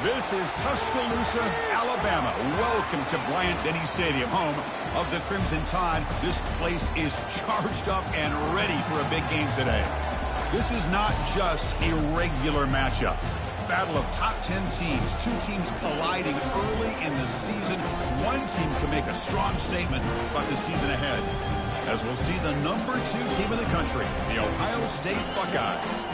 This is Tuscaloosa, Alabama. Welcome to Bryant-Denny Stadium, home of the Crimson Tide. This place is charged up and ready for a big game today. This is not just a regular matchup. Battle of top 10 teams. Two teams colliding early in the season. One team can make a strong statement about the season ahead, as we'll see the number 2 team in the country, the Ohio State Buckeyes,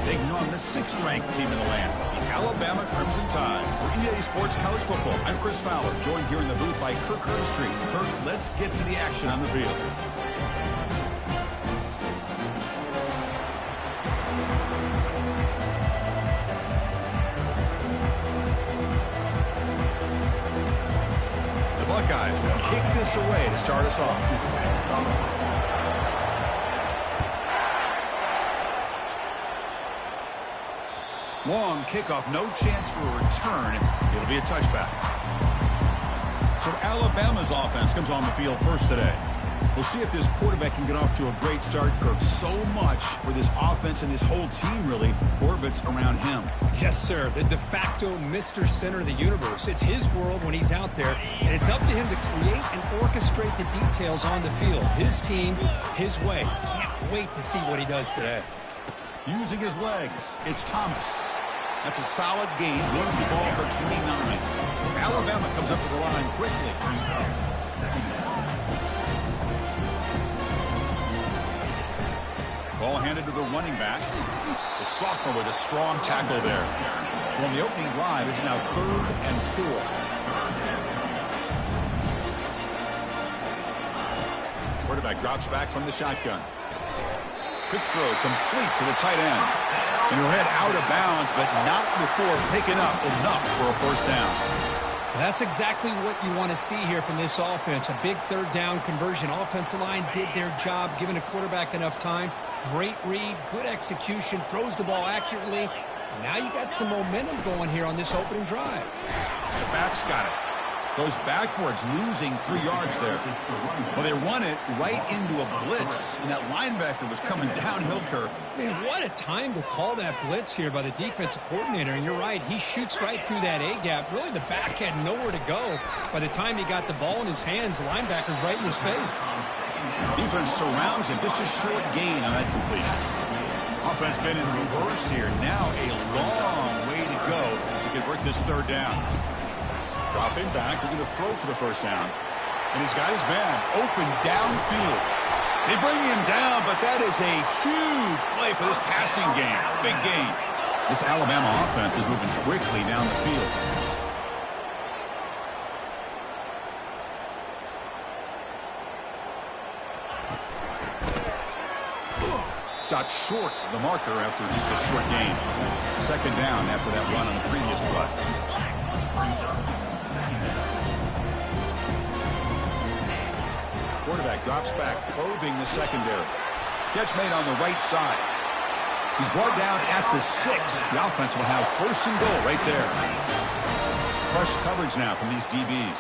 taking on the 6th-ranked team in the land, the Alabama Crimson Tide. For EA Sports College Football, I'm Chris Fowler, joined here in the booth by Kirk Herbstreit. Kirk, let's get to the action on the field. The Buckeyes will kick this away to start us off. Long kickoff, no chance for a return. It'll be a touchback. So Alabama's offense comes on the field first today. We'll see if this quarterback can get off to a great start, Kirk. So much for this offense and this whole team really orbits around him. Yes, sir. The de facto Mr. Center of the universe. It's his world when he's out there, and it's up to him to create and orchestrate the details on the field. His team, his way. Can't wait to see what he does today. Using his legs, it's Thomas. That's a solid gain. Wins the ball to the 29. Alabama comes up to the line quickly. Ball handed to the running back. The sophomore with a strong tackle there. So on the opening drive, it's now 3rd and 4. Quarterback drops back from the shotgun. Quick throw complete to the tight end. And he'll head out of bounds, but not before picking up enough for a first down. That's exactly what you want to see here from this offense. A big 3rd down conversion. Offensive line did their job, giving a quarterback enough time. Great read, good execution, throws the ball accurately. And now you got some momentum going here on this opening drive. The back's got it. Goes backwards, losing 3 yards there. Well, they run it right into a blitz, and that linebacker was coming downhill, Kirk. Man, what a time to call that blitz here by the defensive coordinator. And you're right, he shoots right through that A-gap. Really, the back had nowhere to go. By the time he got the ball in his hands, the linebacker's right in his face. Defense surrounds him. Just a short gain on that completion. Offense been in reverse here. Now a long way to go to convert this 3rd down. Dropping back, looking to throw for the first down. And he's got his man open downfield. They bring him down, but that is a huge play for this passing game. Big gain. This Alabama offense is moving quickly down the field. Stopped short of the marker after just a short gain. 2nd down after that run on the previous play. Quarterback drops back, probing the secondary. Catch made on the right side. He's brought down at the 6. The offense will have 1st and goal right there. Fresh coverage now from these DBs.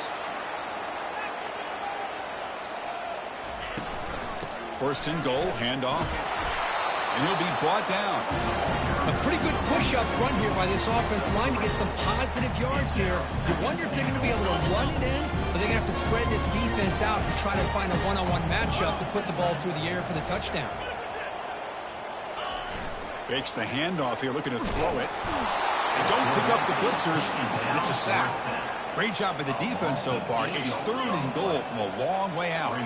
1st and goal, handoff. And he'll be brought down. A pretty good push up front here by this offensive line to get some positive yards here. You wonder if they're going to be able to run it in, or they're going to have to spread this defense out and try to find a one-on-one matchup to put the ball through the air for the touchdown. Fakes the handoff here, looking to throw it. They don't pick up the blitzers, and it's a sack. Great job by the defense so far. It's 3rd and goal from a long way out.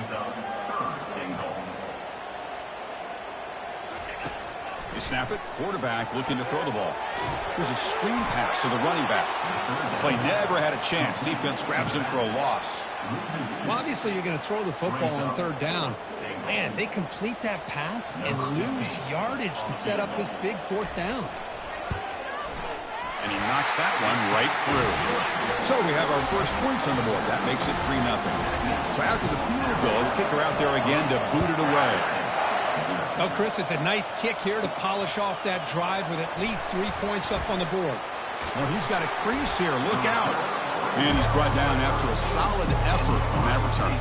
They snap it. Quarterback looking to throw the ball. There's a screen pass to the running back. The play never had a chance. Defense grabs him for a loss. Well, obviously, you're going to throw the football on 3rd down. Man, they complete that pass and lose yardage to set up this big 4th down. And he knocks that one right through. So we have our first points on the board. That makes it 3-0. So after the field goal, the kicker out there again to boot it away. Well, Chris, it's a nice kick here to polish off that drive with at least 3 points up on the board. Well, he's got a crease here. Look out. And he's brought down after a solid effort on that return.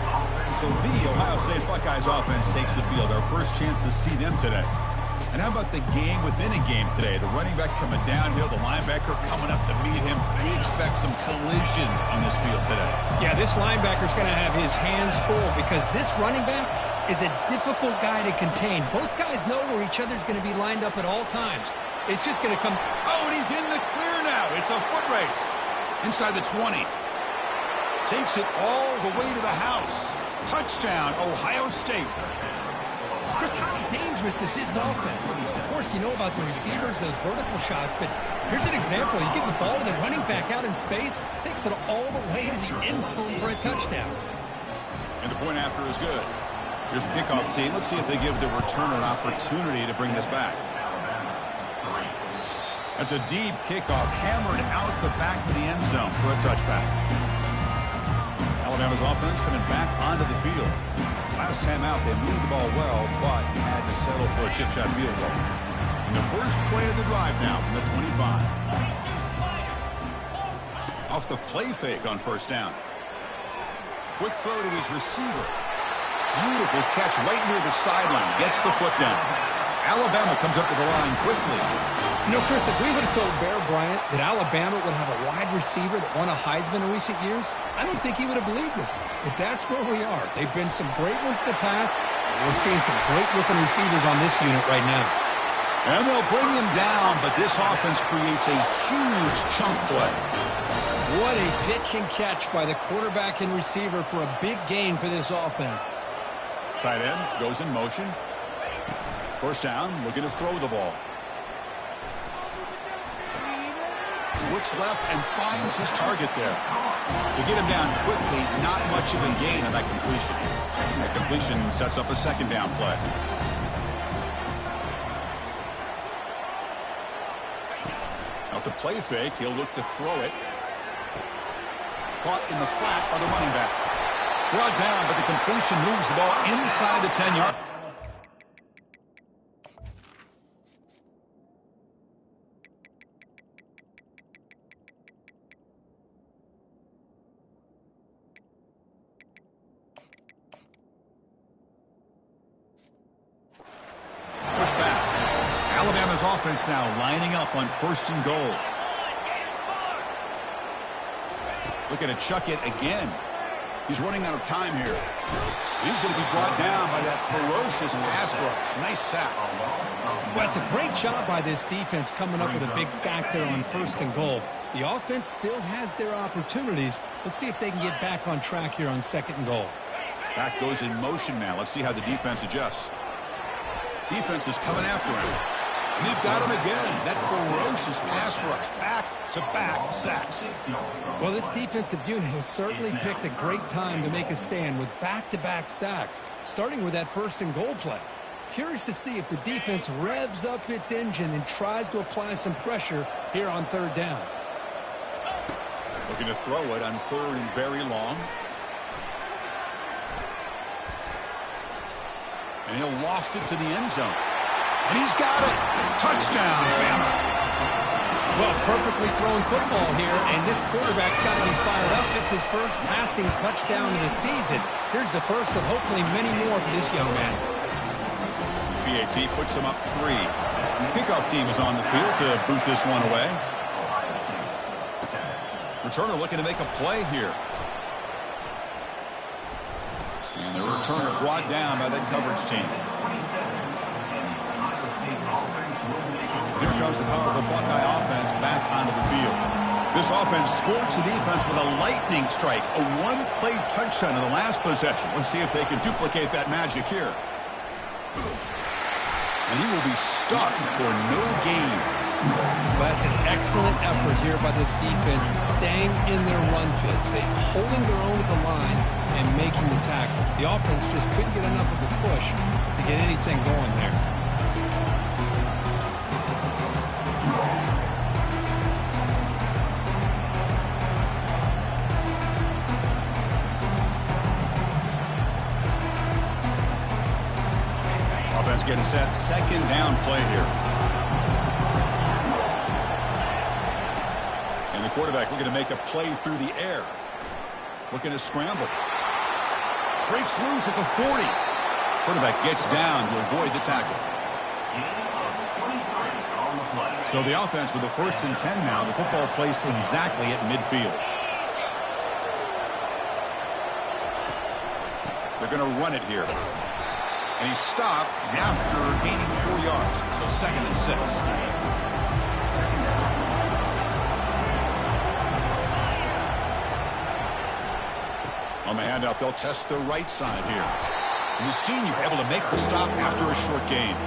So the Ohio State Buckeyes offense takes the field. Our first chance to see them today. And how about the game within a game today? The running back coming downhill, the linebacker coming up to meet him. We expect some collisions on this field today. Yeah, this linebacker's going to have his hands full because this running back is a difficult guy to contain. Both guys know where each other's going to be lined up at all times. It's just going to come. Oh, and he's in the clear now. It's a foot race. Inside the 20. Takes it all the way to the house. Touchdown, Ohio State. Chris, how dangerous is this offense? Of course, you know about the receivers, those vertical shots, but here's an example. You give the ball to the running back out in space, takes it all the way to the end zone for a touchdown. And the point after is good. Here's the kickoff team. Let's see if they give the returner an opportunity to bring this back. That's a deep kickoff, hammered out the back of the end zone for a touchback. Alabama's offense coming back onto the field. Last time out, they moved the ball well, but had to settle for a chip shot field goal. And the first play of the drive now from the 25. Off the play fake on first down. Quick throw to his receiver. Beautiful catch right near the sideline. Gets the foot down. Alabama comes up with the line quickly. You know, Chris, if we would have told Bear Bryant that Alabama would have a wide receiver that won a Heisman in recent years, I don't think he would have believed us. But that's where we are. They've been some great ones in the past. We're seeing some great-looking receivers on this unit right now. And they'll bring him down, but this offense creates a huge chunk play. What a pitch and catch by the quarterback and receiver for a big gain for this offense. Tight end goes in motion. First down, looking to throw the ball. Looks left and finds his target there. To get him down quickly, not much of a gain on that completion. That completion sets up a second down play. Off the play fake, he'll look to throw it. Caught in the flat by the running back. Brought down, but the completion moves the ball inside the 10-yard. Alabama's offense now lining up on first and goal. Looking to chuck it again. He's running out of time here. He's going to be brought down by that ferocious pass rush. Nice sack. Well, it's a great job by this defense coming up with a big sack there on first and goal. The offense still has their opportunities. Let's see if they can get back on track here on second and goal. Back goes in motion now. Let's see how the defense adjusts. Defense is coming after him. And they've got him again. That ferocious pass rush. Back-to-back sacks. Well, this defensive unit has certainly picked a great time to make a stand with back-to-back sacks, starting with that first and goal play. Curious to see if the defense revs up its engine and tries to apply some pressure here on third down. Looking to throw it on third and very long. And he'll loft it to the end zone. And he's got it. Touchdown, Bama. Well, perfectly thrown football here, and this quarterback's got to be fired up. It's his first passing touchdown of the season. Here's the first of hopefully many more for this young man. PAT puts him up 3. The kickoff team is on the field to boot this one away. Returner looking to make a play here. And the returner brought down by that coverage team. Here comes the powerful Buckeye offense back onto the field. This offense scorched the defense with a lightning strike, a one-play touchdown in the last possession. Let's see if they can duplicate that magic here. And he will be stuffed for no gain. Well, that's an excellent effort here by this defense, staying in their run fits. They holding their own at the line and making the tackle. The offense just couldn't get enough of a push to get anything going there. Offense getting set, second down play here. And the quarterback looking to make a play through the air. Looking to scramble. Breaks loose at the 40. Quarterback gets down to avoid the tackle. So the offense with the 1st and 10 now. The football placed exactly at midfield. They're going to run it here. And he stopped after gaining 4 yards. So 2nd and 6. On the handout, they'll test the right side here. And the senior able to make the stop after a short gain.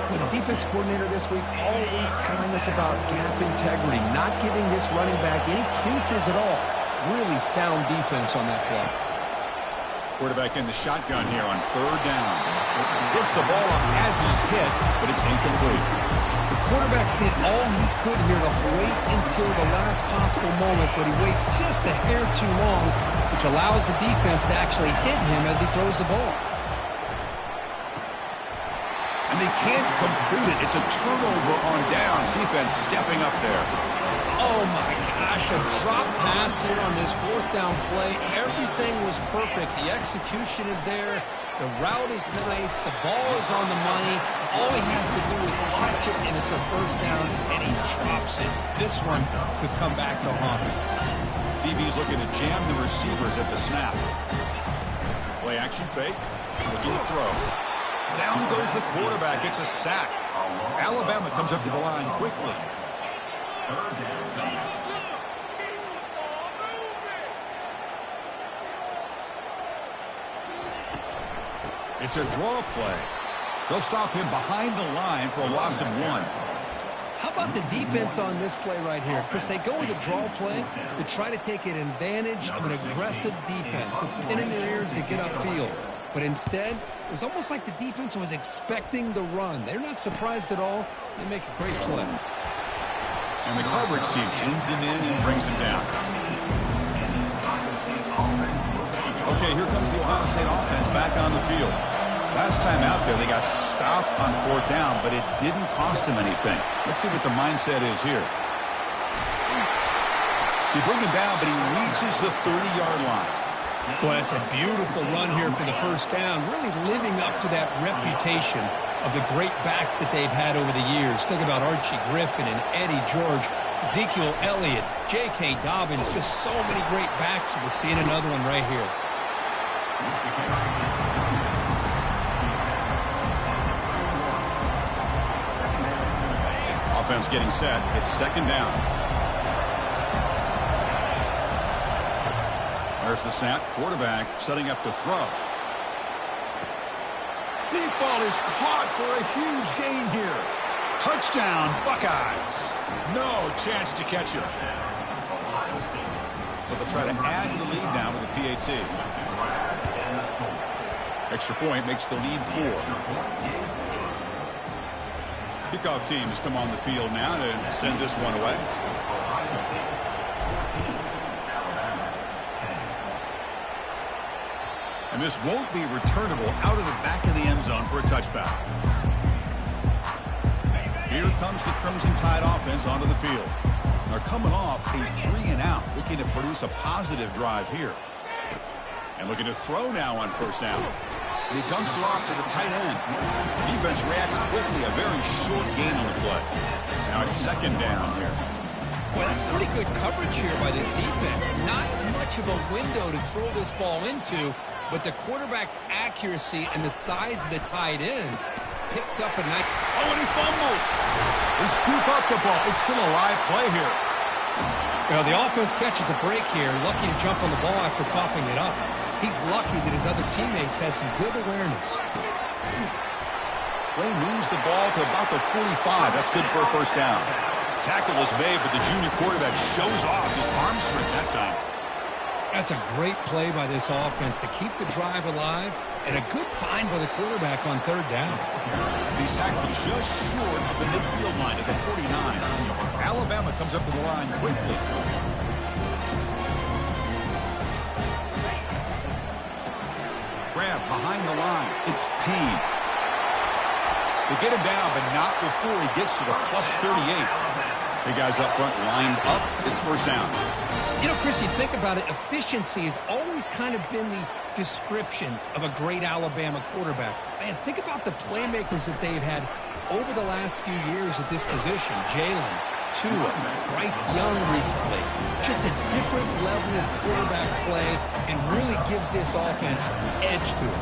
With the defense coordinator this week, all week telling us about gap integrity, not giving this running back any creases at all. Really sound defense on that play. Quarterback in the shotgun here on 3rd down. Gets the ball up as he's hit, but it's incomplete. The quarterback did all he could here to wait until the last possible moment, but he waits just a hair too long, which allows the defense to actually hit him as he throws the ball. And they can't complete it. It's a turnover on downs. Defense stepping up there. Oh, my gosh. A drop pass here on this 4th down play. Everything was perfect. The execution is there. The route is nice. The ball is on the money. All he has to do is catch it, and it's a 1st down, and he drops it. This one could come back to haunt him. DB's looking to jam the receivers at the snap. Play action fake. Looking to throw. Down goes the quarterback. It's a sack. Alabama comes up to the line quickly. It's a draw play. They'll stop him behind the line for a loss of 1. How about the defense on this play right here? Chris, they go with a draw play to try to take an advantage of an aggressive defense. It's pinning their ears to get upfield. But instead, it was almost like the defense was expecting the run. They're not surprised at all. They make a great play. And the coverage team ends him in and brings him down. Okay, here comes the Ohio State offense back on the field. Last time out there, they got stopped on 4th down, but it didn't cost him anything. Let's see what the mindset is here. They bring him down, but he reaches the 30-yard line. Well, it's a beautiful run here for the 1st down, really living up to that reputation of the great backs that they've had over the years. Think about Archie Griffin and Eddie George, Ezekiel Elliott, J.K. Dobbins, just so many great backs. We're seeing another one right here. Offense getting set. It's 2nd down. There's the snap. Quarterback setting up to throw. Deep ball is caught for a huge gain here. Touchdown, Buckeyes. No chance to catch him. But they'll try to add to the lead now with a PAT. Extra point makes the lead 4. Kickoff team has come on the field now to send this one away. And this won't be returnable out of the back of the end zone for a touchback. Here comes the Crimson Tide offense onto the field. They're coming off a 3-and-out, looking to produce a positive drive here. And looking to throw now on 1st down. And he dumps it off to the tight end. The defense reacts quickly, a very short gain on the play. Now it's 2nd down here. Well, that's pretty good coverage here by this defense. Not much of a window to throw this ball into, but the quarterback's accuracy and the size of the tight end picks up a nice... Oh, and he fumbles. They scoop up the ball. It's still a live play here. Well, the offense catches a break here, lucky to jump on the ball after coughing it up. He's lucky that his other teammates had some good awareness. Play moves the ball to about the 45. That's good for a 1st down. Tackle is made, but the junior quarterback shows off his arm strength that time. That's a great play by this offense to keep the drive alive, and a good find by the quarterback on 3rd down. These tackles just short of the midfield line at the 49. Alabama comes up to the line quickly. Grab behind the line. It's Payne. They get him down, but not before he gets to the +38. The guys up front lined up. It's first down. You know, Chris, you think about it, efficiency has always kind of been the description of a great Alabama quarterback. Man, think about the playmakers that they've had over the last few years at this position. Jalen, Tua, Bryce Young recently. Just a different level of quarterback play and really gives this offense an edge to it.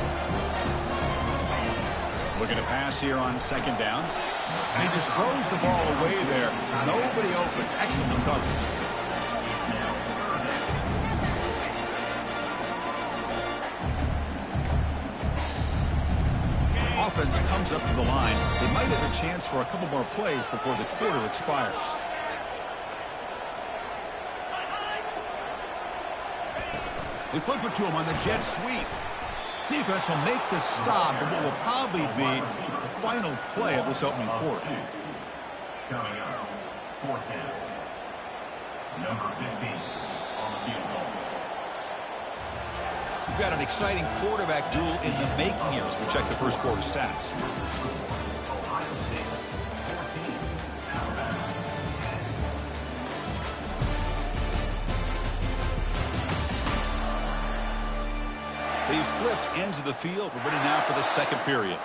Looking to pass here on second down. And he just throws the ball away there. Nobody open. Excellent coverage. Offense comes up to the line. They might have a chance for a couple more plays before the quarter expires. They flip it to him on the jet sweep. Defense will make the stop, but what will probably be the final play of this opening quarter. Coming up, fourth down. Number 15 on the field goal. We've got an exciting quarterback duel in the making here as we check the first quarter stats. Ohio State, 14, Alabama. They've flipped ends of the field. We're ready now for the second period.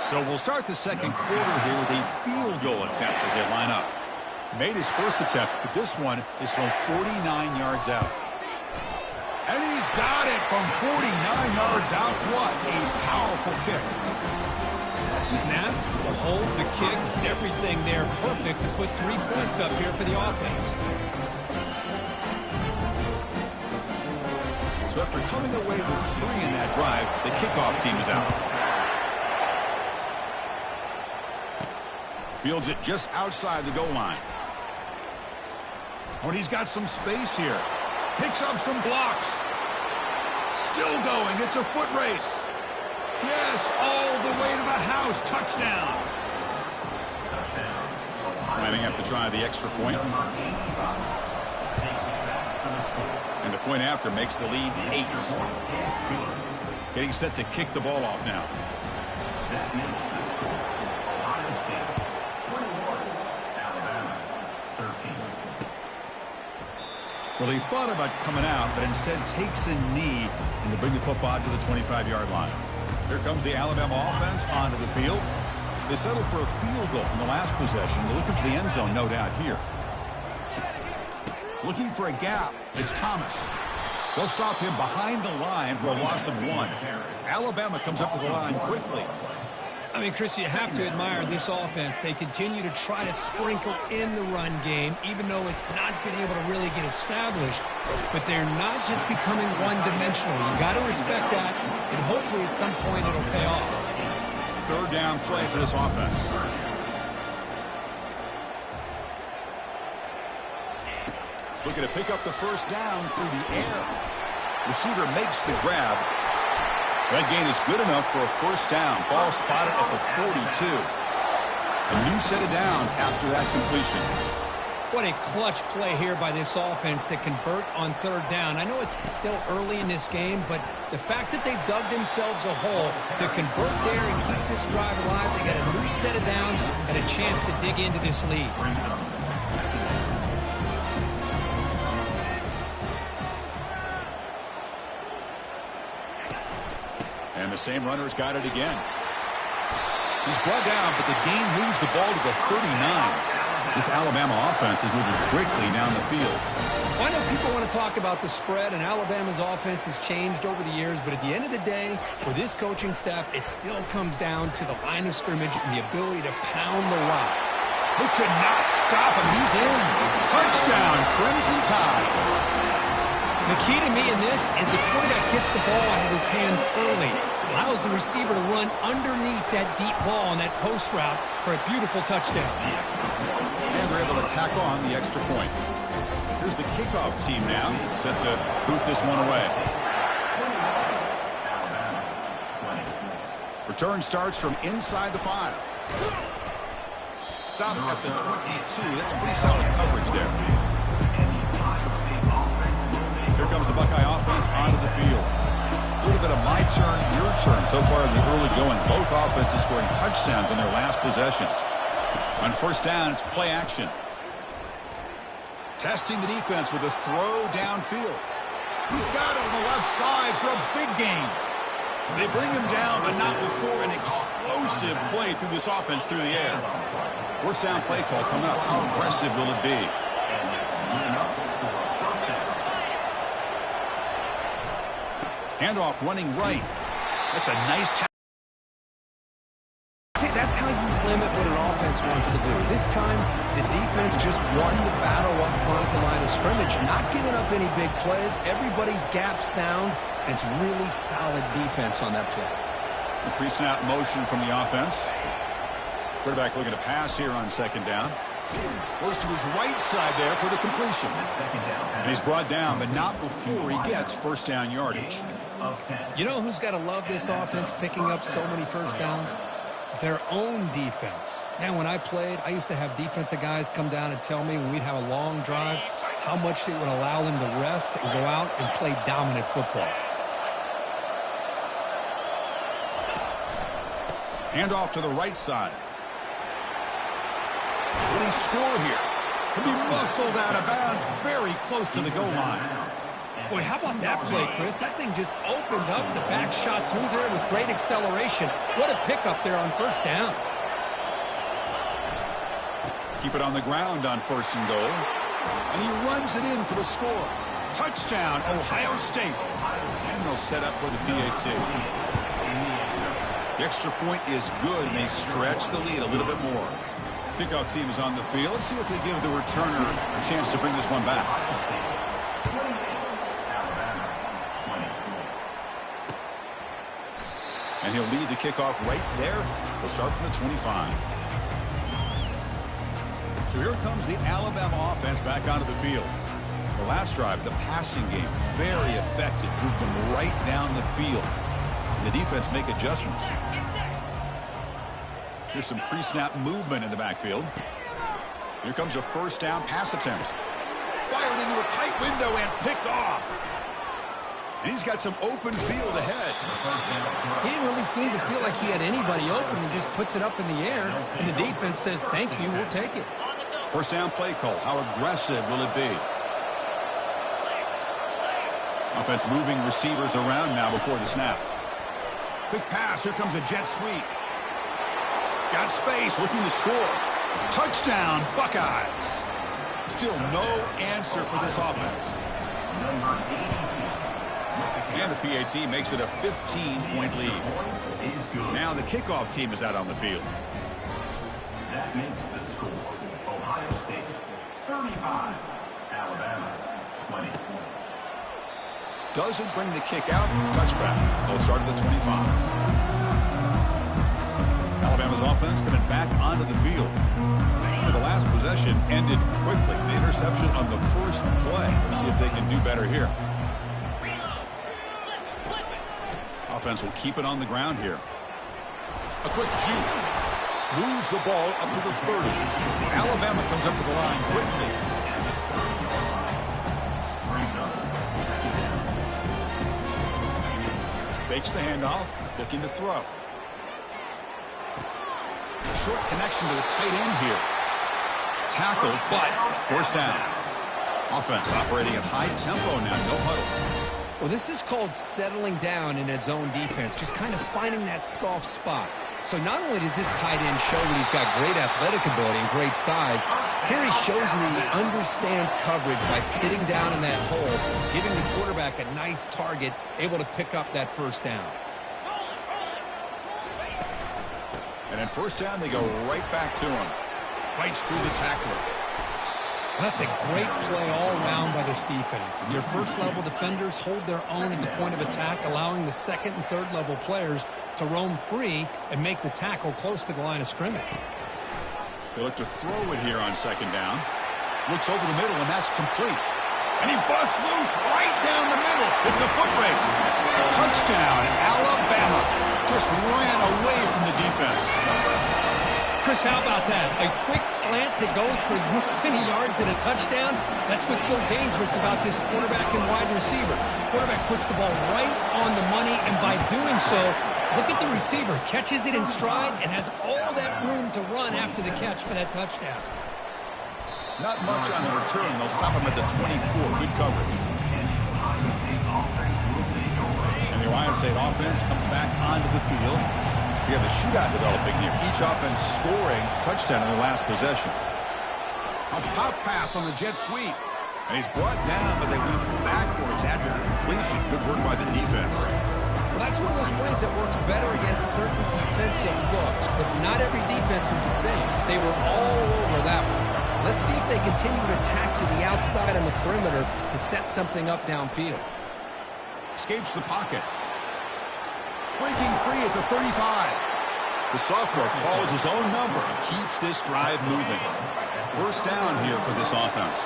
So we'll start the second quarter here with a field goal attempt as they line up. Made his first attempt, but this one is from 49 yards out. And he's got it from 49 yards out. What a powerful kick. Snap, the hold, the kick, everything there perfect to put 3 points up here for the offense. So after coming away with 3 in that drive, the kickoff team is out. Fields it just outside the goal line. When he's got some space here. Picks up some blocks. Still going. It's a foot race. Yes, all the way to the house. Touchdown. Lining up to try the extra point. And the point after makes the lead 8. Getting set to kick the ball off now. Well, he thought about coming out, but instead takes a knee and to bring the football to the 25-yard line. Here comes the Alabama offense onto the field. They settled for a field goal in the last possession. They're looking for the end zone, no doubt, here. Looking for a gap. It's Thomas. They'll stop him behind the line for a loss of 1. Alabama comes up with the line quickly. I mean, Chris, you have to admire this offense. They continue to try to sprinkle in the run game, even though it's not been able to really get established. But they're not just becoming one-dimensional. You got to respect that, and hopefully at some point it'll pay off. Third down play for this offense. Looking to pick up the first down through the air. Receiver makes the grab. That gain is good enough for a first down. Ball spotted at the 42. A new set of downs after that completion. What a clutch play here by this offense to convert on third down. I know it's still early in this game, but the fact that they've dug themselves a hole to convert there and keep this drive alive, they got a new set of downs and a chance to dig into this lead. And the same runner's got it again. He's brought down, but the gain moves the ball to the 39. This Alabama offense is moving quickly down the field. Well, I know people want to talk about the spread, and Alabama's offense has changed over the years, but at the end of the day, for this coaching staff, it still comes down to the line of scrimmage and the ability to pound the rock. They could not stop him. He's in. Touchdown, Crimson Tide. The key to me in this is the quarterback gets the ball out of his hands early, allows the receiver to run underneath that deep ball on that post route for a beautiful touchdown. And we're able to tack on the extra point. Here's the kickoff team now, set to boot this one away. Return starts from inside the 5. Stop at the 22. That's pretty solid coverage there. Here comes the Buckeye offense onto the field. A little bit of my turn concern so far in the early going. Both offenses scoring touchdowns on their last possessions. On first down, it's play action. Testing the defense with a throw downfield. He's got it on the left side for a big gain. They bring him down, but not before an explosive play through this offense through the air. First down play call coming up. How aggressive will it be? Handoff running right. That's a nice tackle. See, that's how you limit what an offense wants to do. This time, the defense just won the battle up front at the line of scrimmage, not giving up any big plays. Everybody's gap sound. It's really solid defense on that play. The pre-snap motion from the offense. Quarterback looking to pass here on second down. Goes to his right side there for the completion. And he's brought down, but not before he gets first down yardage. You know who's got to love this offense picking up so many first downs? Their own defense. Man, when I played, I used to have defensive guys come down and tell me when we'd have a long drive how much it would allow them to rest and go out and play dominant football. Handoff to the right side. Will he score here? He'll be muscled out of bounds very close to the goal line. Boy, how about that play, Chris? That thing just opened up. The back shot through there with great acceleration. What a pickup there on first down. Keep it on the ground on first and goal. And he runs it in for the score. Touchdown, Ohio State. And they'll set up for the PAT. The extra point is good, and they stretch the lead a little bit more. Kickoff team is on the field. Let's see if they give the returner a chance to bring this one back. And he'll lead the kickoff right there. He'll start from the 25. So here comes the Alabama offense back onto the field. The last drive, the passing game, very effective. Moved them right down the field. And the defense make adjustments. Here's some pre-snap movement in the backfield. Here comes a first down pass attempt. Fired into a tight window and picked off. And he's got some open field ahead. He didn't really seem to feel like he had anybody open and just puts it up in the air. And the defense says, thank you, we'll take it. First down play call. How aggressive will it be? Offense moving receivers around now before the snap. Quick pass. Here comes a jet sweep. Got space, looking to score. Touchdown, Buckeyes. Still no answer for this offense. And the PAT makes it a 15-point lead. Now the kickoff team is out on the field. That makes the score Ohio State 35, Alabama 20. Doesn't bring the kick out. Touchback. They'll start at the 25. Alabama's offense coming back onto the field. The last possession ended quickly. The interception on the first play. Let's see if they can do better here. Offense will keep it on the ground here. A quick juke. Moves the ball up to the 30. Alabama comes up to the line quickly. Fakes the handoff. Looking to throw. Short connection to the tight end here. Tackle, but first down. Offense operating at high tempo now. No huddle. Well, this is called settling down in a zone defense, just kind of finding that soft spot. So not only does this tight end show that he's got great athletic ability and great size, here he shows that he understands coverage by sitting down in that hole, giving the quarterback a nice target, able to pick up that first down. And then first down, they go right back to him. Fights through the tackler. That's a great play all around by this defense. Your first-level defenders hold their own at the point of attack, allowing the second and third-level players to roam free and make the tackle close to the line of scrimmage. They look to throw it here on second down. Looks over the middle, and that's complete. And he busts loose right down the middle. It's a foot race. Touchdown, Alabama. Just ran away from the defense. Chris, how about that? A quick slant that goes for this many yards and a touchdown. That's what's so dangerous about this quarterback and wide receiver. Quarterback puts the ball right on the money, and by doing so, look at the receiver. Catches it in stride and has all that room to run after the catch for that touchdown. Not much on the return. They'll stop him at the 24. Good coverage. And the Ohio State offense comes back onto the field. We have a shootout developing here. Each offense scoring touchdown in the last possession. A pop pass on the jet sweep. And he's brought down, but they went backwards after the completion. Good work by the defense. Well, that's one of those plays that works better against certain defensive looks, but not every defense is the same. They were all over that one. Let's see if they continue to attack to the outside on the perimeter to set something up downfield. Escapes the pocket. Breaking free at the 35. The sophomore calls his own number and keeps this drive moving. First down here for this offense.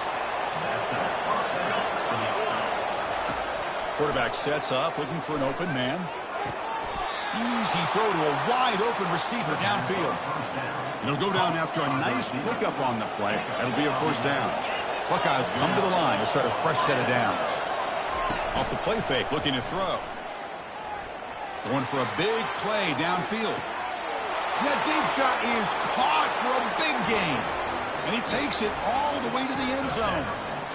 Quarterback sets up, looking for an open man. Easy throw to a wide-open receiver downfield. And he'll go down after a nice pickup on the play. That'll be a first down. Buckeyes come to the line to start a fresh set of downs. Off the play fake, looking to throw. Going for a big play downfield. That deep shot is caught for a big gain. And he takes it all the way to the end zone.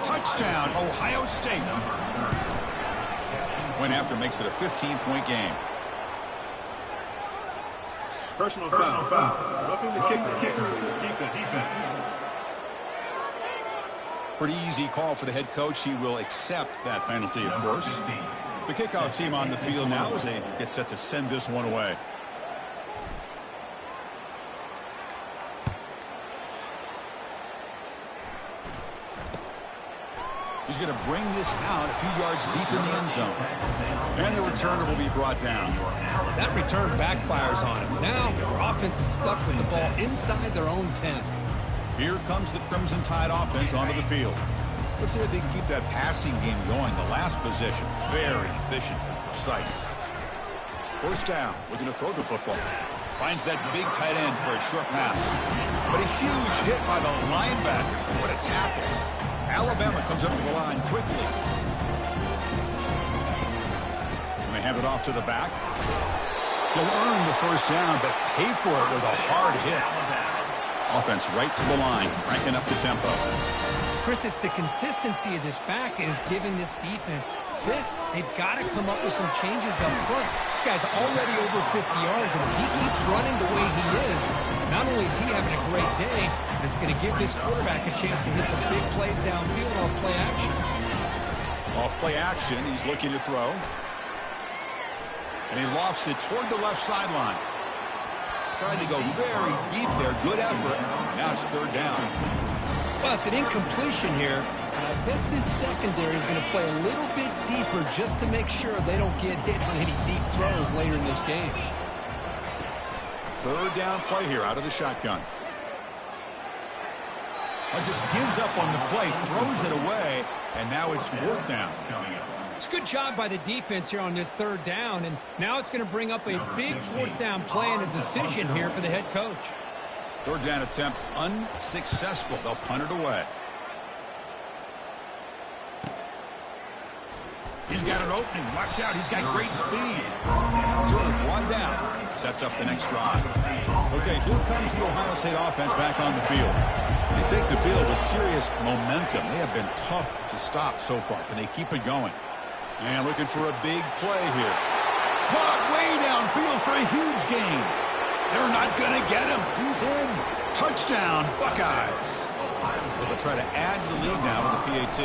Touchdown, Ohio State. Went after makes it a 15-point game. Personal foul. Roughing the kicker. Defense. Pretty easy call for the head coach. He will accept that penalty, of course. The kickoff team on the field now as they get set to send this one away. He's going to bring this out a few yards deep in the end zone. And the returner will be brought down. That return backfires on him. Now their offense is stuck with the ball inside their own 10. Here comes the Crimson Tide offense onto the field. Let's see if they can keep that passing game going. The last possession, very efficient and precise. First down, looking to throw the football. Finds that big tight end for a short pass. But a huge hit by the linebacker. What a tackle. Alabama comes up to the line quickly. And they hand it off to the back. They'll earn the first down, but pay for it with a hard hit. Offense right to the line, cranking up the tempo. Chris, it's the consistency of this back is giving this defense fits. They've got to come up with some changes up front. This guy's already over 50 yards, and if he keeps running the way he is, not only is he having a great day, but it's going to give this quarterback a chance to hit some big plays downfield off play action. Off play action, he's looking to throw. And he lofts it toward the left sideline. Trying to go very deep there. Good effort. Now it's third down. Well, it's an incompletion here. And I bet this secondary is going to play a little bit deeper just to make sure they don't get hit on any deep throws later in this game. Third down play here out of the shotgun. Just gives up on the play, throws it away, and now it's fourth down. It's a good job by the defense here on this third down, and now it's going to bring up a big fourth down play and a decision here for the head coach. Third down attempt unsuccessful. They'll punt it away. He's got an opening. Watch out. He's got great speed. Turner brought down. Sets up the next drive. Okay, here comes the Ohio State offense back on the field. They take the field with serious momentum. They have been tough to stop so far. Can they keep it going? And looking for a big play here. Caught way downfield for a huge gain. They're not going to get him. He's in. Touchdown, Buckeyes. So they'll try to add to the lead now with the PAT.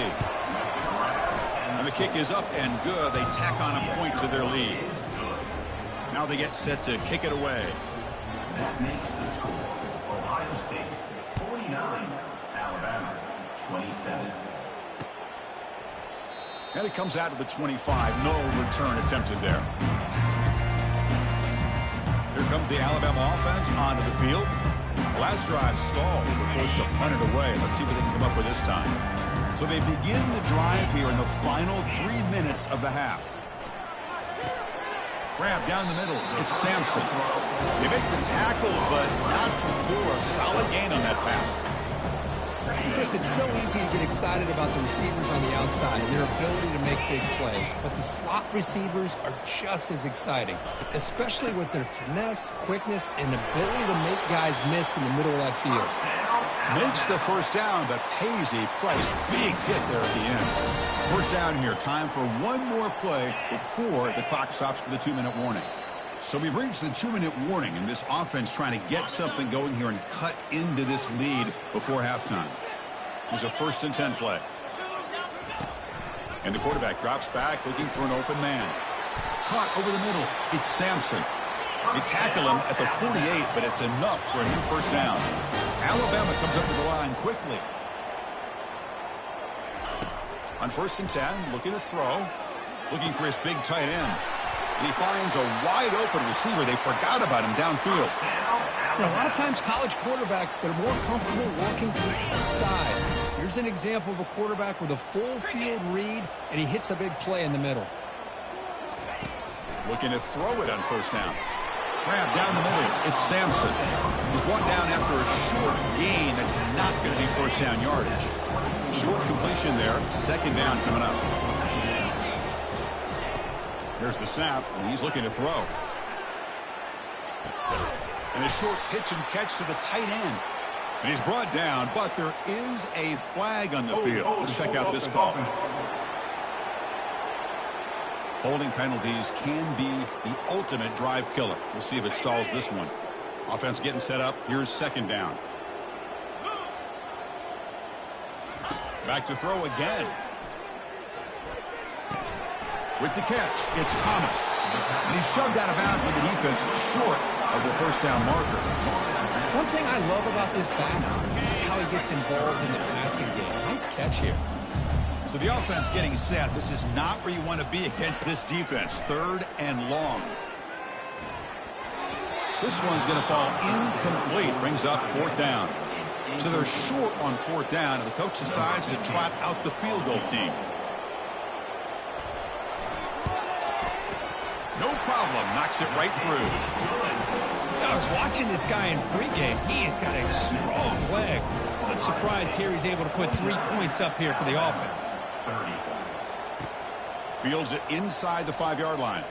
And the kick is up and good. They tack on a point to their lead. Now they get set to kick it away. That makes the score Ohio State 49, Alabama 27. And it comes out to the 25. No return attempted there. Here comes the Alabama offense onto the field. Last drive stalled. They were forced to punt it away. Let's see what they can come up with this time. So they begin the drive here in the final 3 minutes of the half. Grab down the middle. It's Sampson. They make the tackle, but not before a solid gain on that pass. Chris, it's so easy to get excited about the receivers on the outside and their ability to make big plays, but the slot receivers are just as exciting, especially with their finesse, quickness, and ability to make guys miss in the middle of that field. Makes the first down, but pays a price. Big hit there at the end. First down here. Time for one more play before the clock stops for the 2-minute warning. So we've reached the 2-minute warning, and this offense trying to get something going here and cut into this lead before halftime. Here's a 1st and 10 play. And the quarterback drops back looking for an open man. Caught over the middle. It's Sampson. They tackle him at the 48, but it's enough for a new first down. Alabama comes up to the line quickly. On 1st and 10, looking to throw. Looking for his big tight end. And he finds a wide-open receiver. They forgot about him downfield. You know, a lot of times college quarterbacks, they're more comfortable working to the outside. Here's an example of a quarterback with a full field read, and he hits a big play in the middle. Looking to throw it on 1st down. Grab down the middle. It's Sampson. He's brought down after a short gain that's not going to be first down yardage. Short completion there. 2nd down coming up. Here's the snap, and he's looking to throw. And a short pitch and catch to the tight end. And he's brought down, but there is a flag on the field. Let's check out this call. Holding penalties can be the ultimate drive killer. We'll see if it stalls this one. Offense getting set up. Here's 2nd down. Back to throw again. With the catch, it's Thomas. And he's shoved out of bounds with the defense short of the first down marker. One thing I love about this back is how he gets involved in the passing game. Nice catch here. So the offense getting set. This is not where you want to be against this defense. 3rd and long. This one's going to fall incomplete. Brings up 4th down. So they're short on 4th down, and the coach decides to trot out the field goal team. No problem. Knocks it right through. I was watching this guy in pregame. He has got a strong leg. Not surprised here he's able to put 3 points up here for the offense. Fields it inside the 5-yard line.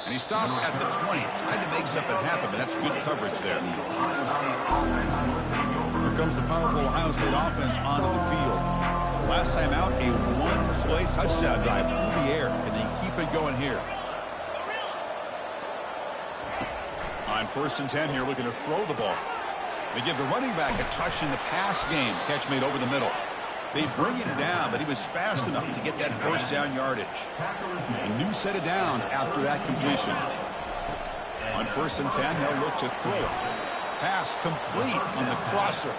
And he stopped at the 20. Tried to make something happen, but that's good coverage there. Here comes the powerful Ohio State offense onto the field. Last time out, a 1-play touchdown drive through the air. Can they keep it going here? On 1st and 10 here, looking to throw the ball. They give the running back a touch in the pass game. Catch made over the middle. They bring him down, but he was fast enough to get that first down yardage. A new set of downs after that completion. On 1st and 10, they'll look to throw it. Pass complete on the crosser.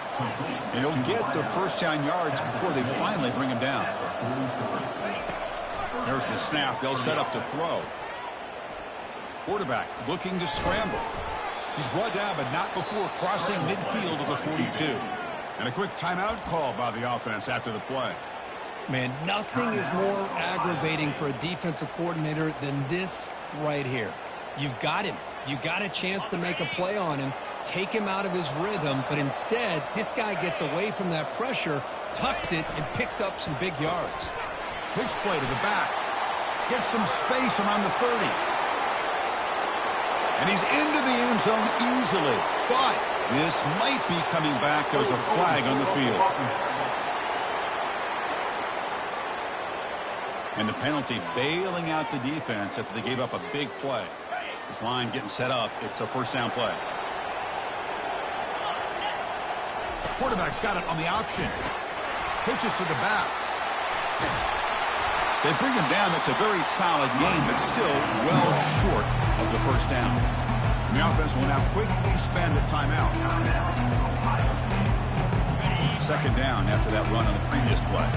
And he'll get the first down yards before they finally bring him down. There's the snap. They'll set up to throw. Quarterback looking to scramble. He's brought down, but not before crossing midfield of the 42. And a quick timeout call by the offense after the play. Man, nothing is more aggravating for a defensive coordinator than this right here. You've got him. You got a chance to make a play on him, take him out of his rhythm, but instead, this guy gets away from that pressure, tucks it, and picks up some big yards. Pitch play to the back. Gets some space around the 30. And he's into the end zone easily. But this might be coming back. There's a flag on the field. And the penalty bailing out the defense after they gave up a big play. This line getting set up. It's a first down play. Quarterback's got it on the option. Pitches to the back. They bring him down. That's a very solid game, but still well short of the first down. And the offense will now quickly spend a timeout. 2nd down after that run on the previous play.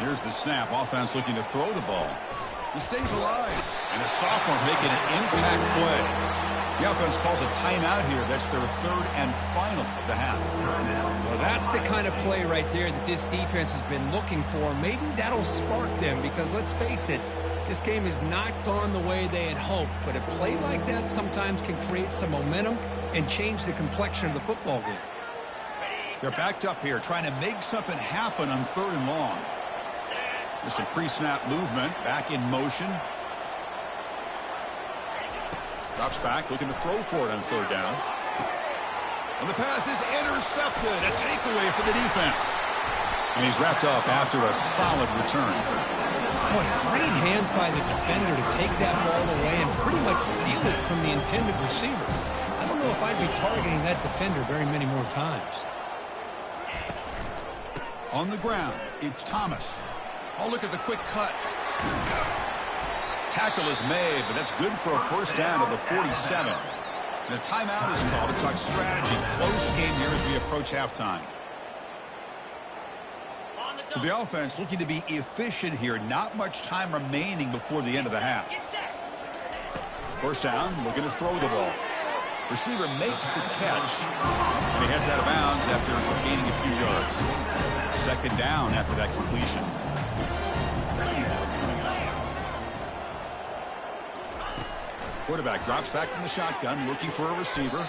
Here's the snap. Offense looking to throw the ball. He stays alive. And a sophomore making an impact play. The offense calls a timeout here. That's their third and final of the half. Well, that's the kind of play right there that this defense has been looking for. Maybe that'll spark them because, let's face it, this game has not gone the way they had hoped. But a play like that sometimes can create some momentum and change the complexion of the football game. They're backed up here, trying to make something happen on 3rd and long. There's some pre-snap movement, back in motion. Drops back, looking to throw for it on 3rd down. And the pass is intercepted. A takeaway for the defense. And he's wrapped up after a solid return. Boy, great hands by the defender to take that ball away and pretty much steal it from the intended receiver. I don't know if I'd be targeting that defender very many more times. On the ground, it's Thomas. Oh, look at the quick cut. Tackle is made, but that's good for a first down to the 47. And a timeout is called to talk strategy. Close game here as we approach halftime. So the offense looking to be efficient here. Not much time remaining before the end of the half. First down, looking to throw the ball. Receiver makes the catch, and he heads out of bounds after gaining a few yards. Second down after that completion. Quarterback drops back from the shotgun, looking for a receiver.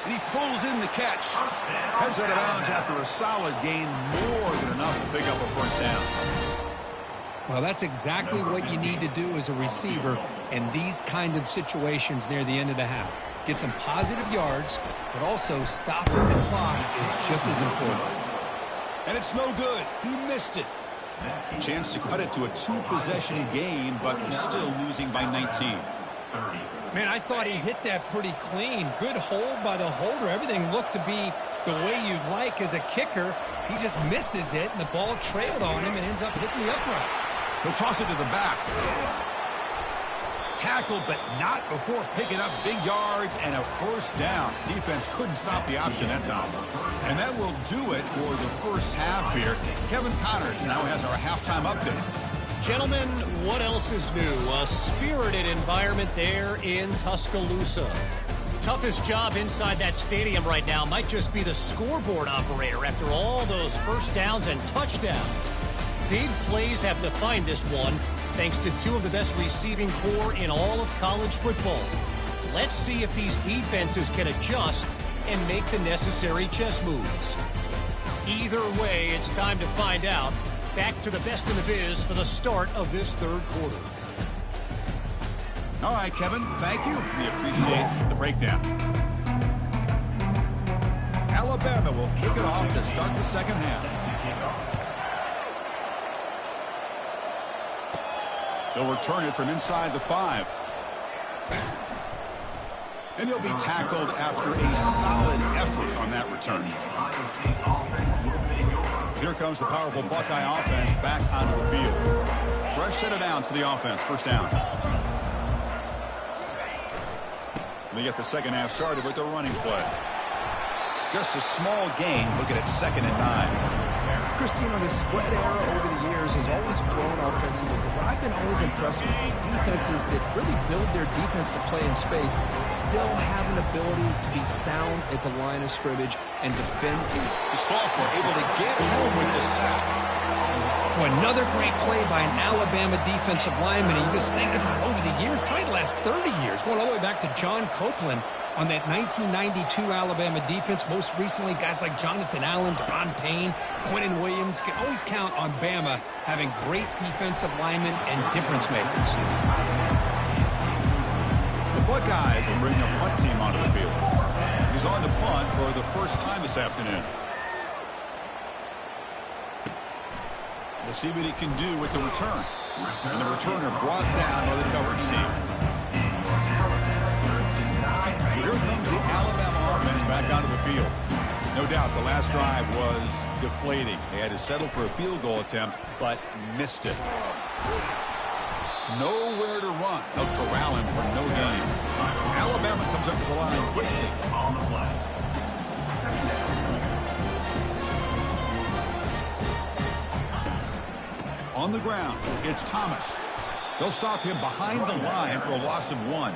And he pulls in the catch. Heads out of bounds after a solid gain, more than enough to pick up a first down. Well, that's exactly what you need to do as a receiver in these kind of situations near the end of the half. Get some positive yards, but also stopping the clock is just as important. And it's no good. He missed it. Chance to cut it to a 2-possession game, but he's still losing by 19. Man, I thought he hit that pretty clean. Good hold by the holder. Everything looked to be the way you'd like as a kicker. He just misses it, and the ball trailed on him and ends up hitting the upright. He'll toss it to the back. Tackled, but not before picking up big yards and a first down. Defense couldn't stop the option that time. And that will do it for the first half here. Kevin Connors now has our halftime update. Gentlemen, what else is new? A spirited environment there in Tuscaloosa. Toughest job inside that stadium right now might just be the scoreboard operator after all those first downs and touchdowns. Big plays have defined this one, thanks to two of the best receiving corps in all of college football. Let's see if these defenses can adjust and make the necessary chess moves. Either way, it's time to find out. Back to the best in the biz for the start of this third quarter. All right, Kevin, thank you. We appreciate the breakdown. Alabama will kick it off to start the second half. They'll return it from inside the 5. And he'll be tackled after a solid effort on that return. Here comes the powerful Buckeye offense back onto the field. Fresh set of downs for the offense. First down. We get the second half started with the running play. Just a small gain. Looking at 2nd and 9. Christine, the spread era over the years has always grown offensively, but what I've been always impressed with defenses that really build their defense to play in space still have an ability to be sound at the line of scrimmage and defend deep. The sophomore able to get home with the sack. Boy, another great play by an Alabama defensive lineman. And you just think about over the years, probably the last 30 years, going all the way back to John Copeland on that 1992 Alabama defense. Most recently, guys like Jonathan Allen, Deron Payne, Quentin Williams. Can always count on Bama having great defensive linemen and difference makers. The Buckeyes will bring their punt team onto the field. He's on the punt for the first time this afternoon. We'll see what he can do with the return. And the returner brought down by the coverage team. Here comes the Alabama offense back onto the field. No doubt the last drive was deflating. They had to settle for a field goal attempt, but missed it. Nowhere to run. They'll corral him for no gain. Alabama comes up to the line quickly. On the play. On the ground, it's Thomas. They'll stop him behind the line for a loss of 1.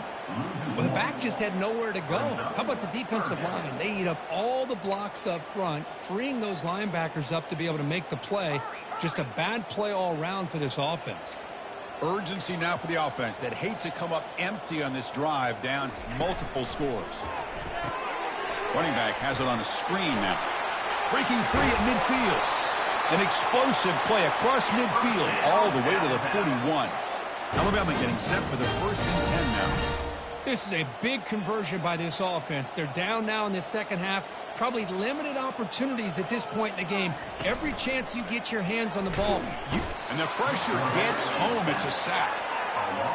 Well, the back just had nowhere to go. How about the defensive line? They eat up all the blocks up front, freeing those linebackers up to be able to make the play. Just a bad play all around for this offense. Urgency now for the offense that hate to come up empty on this drive, down multiple scores. Running back has it on a screen now. Breaking free at midfield. An explosive play across midfield all the way to the 41. Alabama getting set for the 1st and 10 now. This is a big conversion by this offense. They're down now in the second half. Probably limited opportunities at this point in the game. Every chance you get your hands on the ball. And the pressure gets home. It's a sack.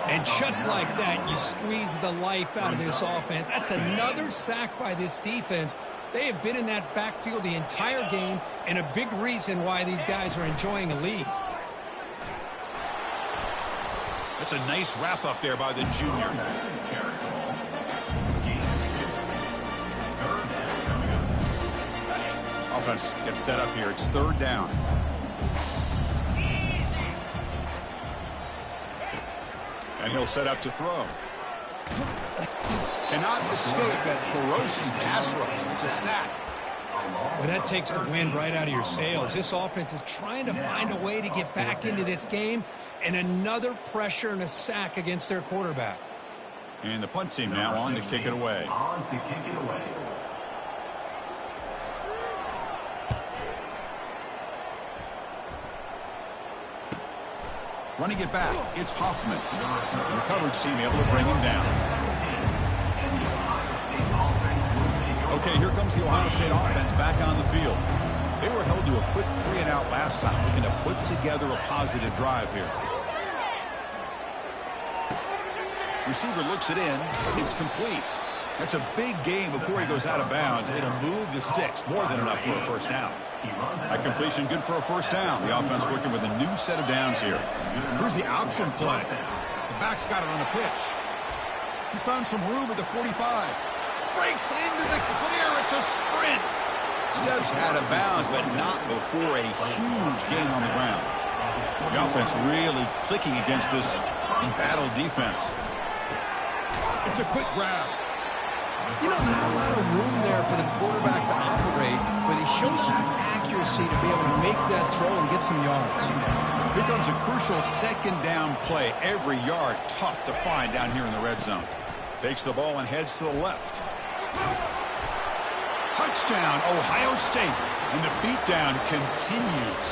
And just like that, you squeeze the life out of this offense. That's another sack by this defense. They have been in that backfield the entire game, and a big reason why these guys are enjoying a lead. That's a nice wrap-up there by the junior. Offense gets set up here. It's 3rd down. And he'll set up to throw. Cannot escape that ferocious pass rush. It's a sack. Well, that takes the wind right out of your sails. This offense is trying to find a way to get back into this game, and another pressure and a sack against their quarterback. And the punt team now on to kick it away. Running it back, it's Hoffman. And the coverage team able to bring him down. Okay, here comes the Ohio State offense back on the field. They were held to a quick 3-and-out last time, looking to put together a positive drive here. Receiver looks it in. It's complete. That's a big gain before he goes out of bounds. It'll move the sticks, more than enough for a 1st down. That completion good for a 1st down. The offense working with a new set of downs here. Here's the option play. The back's got it on the pitch. He's found some room at the 45. Breaks into the clear. It's a sprint. Steps out of bounds, but not before a huge gain on the ground. The offense really clicking against this embattled defense. It's a quick grab. You know, not a lot of room there for the quarterback to operate, but he shows some accuracy to be able to make that throw and get some yards. Here comes a crucial 2nd down play. Every yard tough to find down here in the red zone. Takes the ball and heads to the left. Touchdown, Ohio State. And the beatdown continues.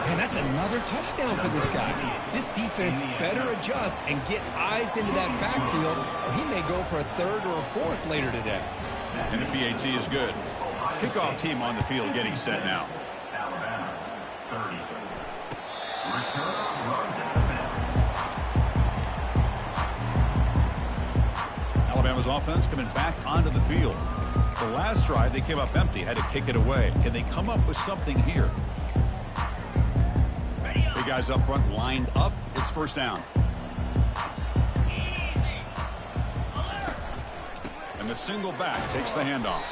And that's another touchdown for this guy. This defense better adjust and get eyes into that backfield, or he may go for a 3rd or a 4th later today. And the PAT is good. Kickoff team on the field getting set now. Alabama's offense coming back onto the field. The last drive, they came up empty, had to kick it away. Can they come up with something here? Big guys up front lined up. It's 1st down. And the single back takes the handoff.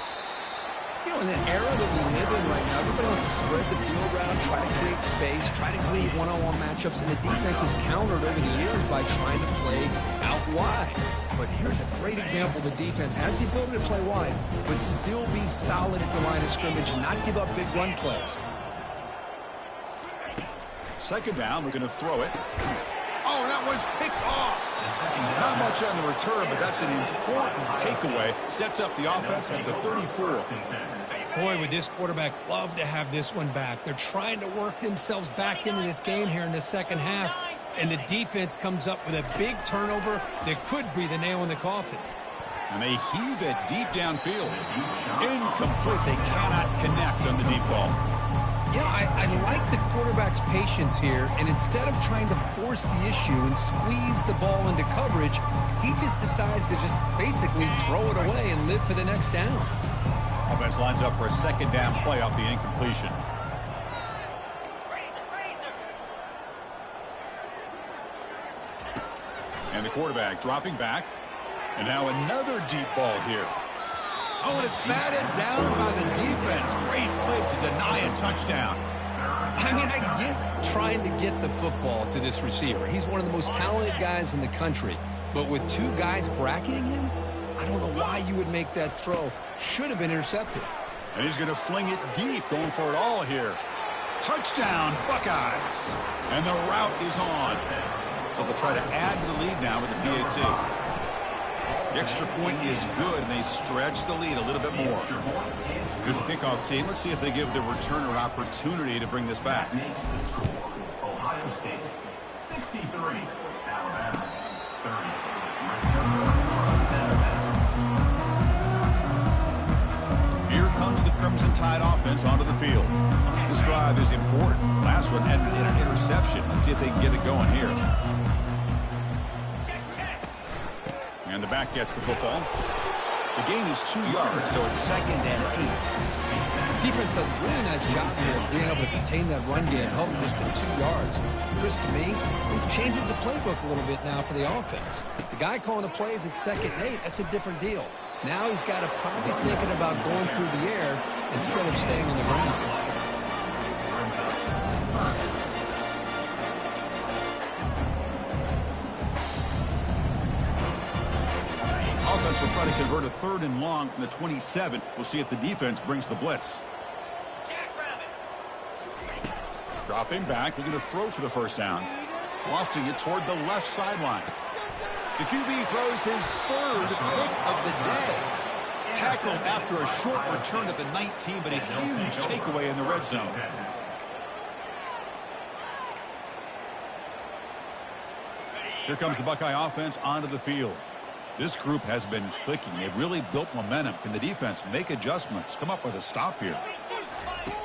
You know, in the era that we live in right now, everybody wants to spread the field around, try to create space, try to create one-on-one matchups, and the defense is countered over the years by trying to play out wide. But here's a great example. The defense has the ability to play wide, but still be solid at the line of scrimmage and not give up big run plays. 2nd down, we're going to throw it. Oh, that one's picked off. Not much on the return, but that's an important takeaway. Sets up the offense at the 34. Boy, would this quarterback love to have this one back. They're trying to work themselves back into this game here in the second half, and the defense comes up with a big turnover that could be the nail in the coffin. And they heave it deep downfield. Incomplete. They cannot connect on the deep ball. Yeah, I like the quarterback's patience here, and instead of trying to force the issue and squeeze the ball into coverage, he just decides to just basically throw it away and live for the next down. Offense lines up for a 2nd down play off the incompletion. And the quarterback dropping back. And now another deep ball here. Oh, and it's batted down by the defense. Great play to deny a touchdown. I mean, I get trying to get the football to this receiver. He's one of the most talented guys in the country. But with two guys bracketing him, I don't know why you would make that throw. Should have been intercepted. And he's going to fling it deep, going for it all here. Touchdown, Buckeyes. And the route is on. So they'll try to add to the lead now with the PAT. The extra point is good, and they stretch the lead a little bit more. Here's the kickoff team. Let's see if they give the returner an opportunity to bring this back. Ohio State, 63. Alabama, 30. Here comes the Crimson Tide offense onto the field. This drive is important. Last one ended in an interception. Let's see if they can get it going here. And the back gets the football. The gain is 2 yards, so it's 2nd and 8. Defense does a really nice job here of being able to contain that run game, helping just get 2 yards. Chris, to me, this changes the playbook a little bit now for the offense. The guy calling the plays at 2nd and 8, that's a different deal. Now he's got to probably thinking about going through the air instead of staying on the ground. Offense will try to convert a 3rd and long from the 27. We'll see if the defense brings the blitz. Dropping back, looking to throw for the first down. Lofting it toward the left sideline. The QB throws his 3rd pick of the day. Tackled after a short return at the 19, but a huge takeaway in the red zone. Here comes the Buckeye offense onto the field. This group has been clicking. They've really built momentum. Can the defense make adjustments? Come up with a stop here.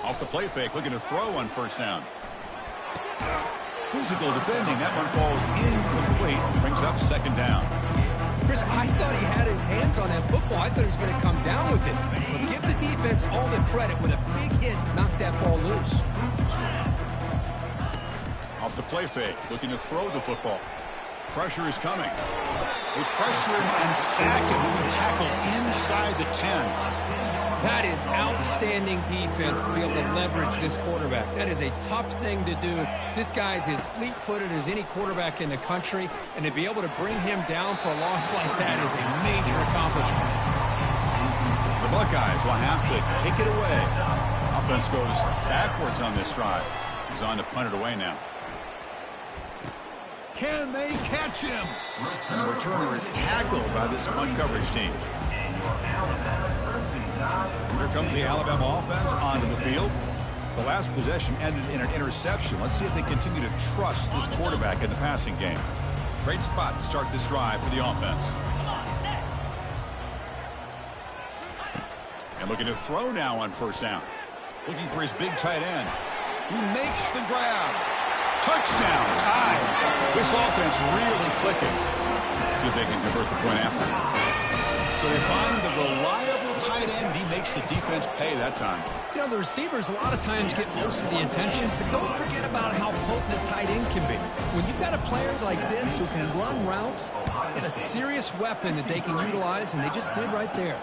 Off the play fake, looking to throw on first down. Physical defending. That one falls incomplete. Brings up 2nd down. Chris, I thought he had his hands on that football. I thought he was going to come down with it. But give the defense all the credit with a big hit to knock that ball loose. Off the play fake, looking to throw the football. Pressure is coming. They pressure him and sack him. He'll be tackled inside the 10. That is outstanding defense to be able to leverage this quarterback. That is a tough thing to do. This guy's as fleet-footed as any quarterback in the country, and to be able to bring him down for a loss like that is a major accomplishment. The Buckeyes will have to kick it away. Offense goes backwards on this drive. He's on to punt it away now. Can they catch him? And the returner is tackled by this punt coverage team. Here comes the Alabama offense onto the field. The last possession ended in an interception. Let's see if they continue to trust this quarterback in the passing game. Great spot to start this drive for the offense. And looking to throw now on first down. Looking for his big tight end. He makes the grab. Touchdown, Tide. This offense really clicking. See if they can convert the point after. So they find the reliable tight end, and he makes the defense pay that time. You know, the receivers a lot of times get most of the attention, but don't forget about how potent a tight end can be. When you've got a player like this who can run routes, and a serious weapon that they can utilize, and they just did right there.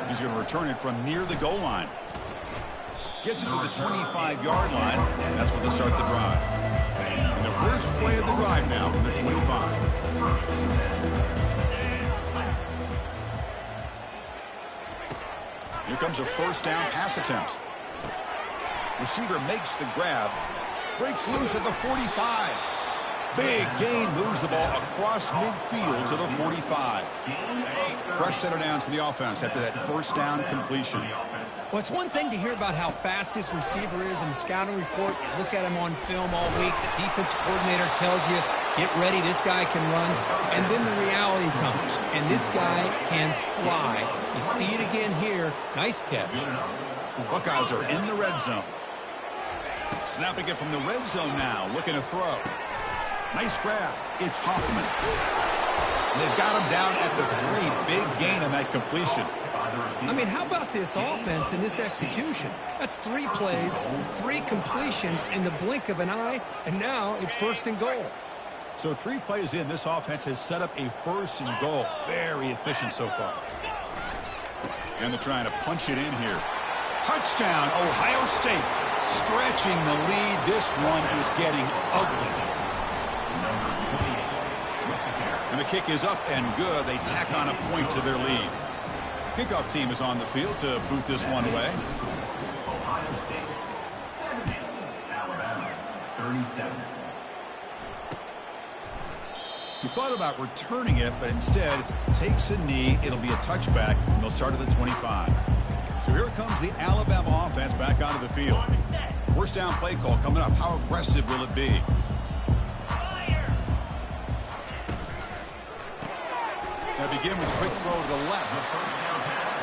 He's going to return it from near the goal line. Gets it to the 25-yard line, and that's where they start the drive. And the first play of the drive now from the 25. Here comes a first down pass attempt. Receiver makes the grab. Breaks loose at the 45. Big gain, moves the ball across midfield to the 45. Fresh set of downs for the offense after that first down completion. Well, it's one thing to hear about how fast this receiver is in the scouting report. You look at him on film all week. The defense coordinator tells you, get ready, this guy can run. And then the reality comes, and this guy can fly. You see it again here. Nice catch. Buckeyes are in the red zone. Snapping it from the red zone now, looking to throw. Nice grab. It's Hoffman. And they've got him down at the 3. Big gain on that completion. I mean, how about this offense and this execution? That's 3 plays, 3 completions in the blink of an eye, and now it's first and goal. So 3 plays in, this offense has set up a first and goal. Very efficient so far. And they're trying to punch it in here. Touchdown, Ohio State. Stretching the lead. This one is getting ugly. And the kick is up and good. They tack on a point to their lead. Kickoff team is on the field to boot this one away. Ohio State 70, Alabama 37. He thought about returning it, but instead takes a knee. It'll be a touchback, and they'll start at the 25. So here comes the Alabama offense back onto the field. First down play call coming up. How aggressive will it be? Now begin with a quick throw to the left.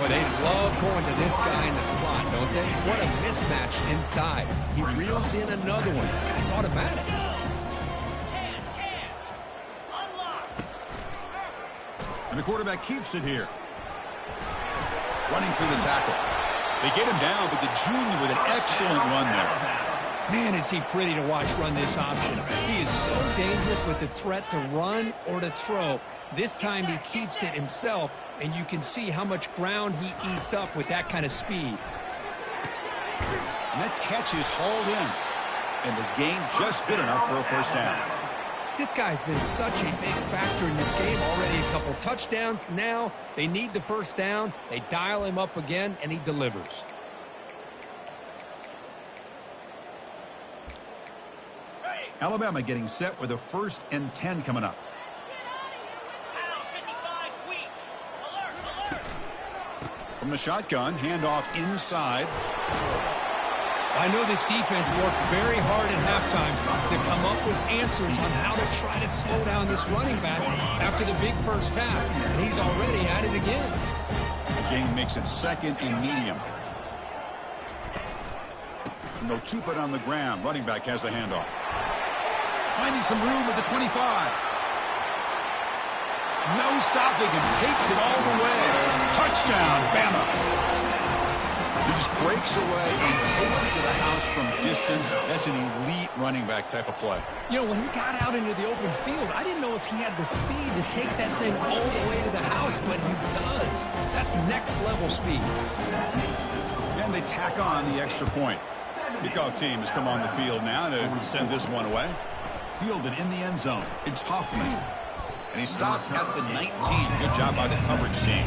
Well, they love going to this guy in the slot, don't they? What a mismatch inside. He reels in another one. This guy's automatic. And the quarterback keeps it here. Running through the tackle. They get him down, but the junior with an excellent run there. Man, is he pretty to watch run this option. He is so dangerous with the threat to run or to throw. This time he keeps it himself, and you can see how much ground he eats up with that kind of speed. And that catch is hauled in. And the gain just good enough for a first down. This guy's been such a big factor in this game. Already a couple touchdowns. Now they need the first down. They dial him up again, and he delivers. Alabama getting set with a 1st and 10 coming up. From the shotgun, handoff inside. I know this defense worked very hard at halftime to come up with answers on how to try to slow down this running back after the big first half, and he's already at it again. The game makes it 2nd and medium. And they'll keep it on the ground. Running back has the handoff. Finding some room at the 25. No stopping him. Takes it all the way. Touchdown, Bama. He just breaks away and takes it to the house from distance. That's an elite running back type of play. You know, when he got out into the open field, I didn't know if he had the speed to take that thing all the way to the house, but he does. That's next level speed. And they tack on the extra point. Kickoff team has come on the field now to send this one away. Fielded in the end zone. It's Hoffman. And he stopped at the 19. Good job by the coverage team.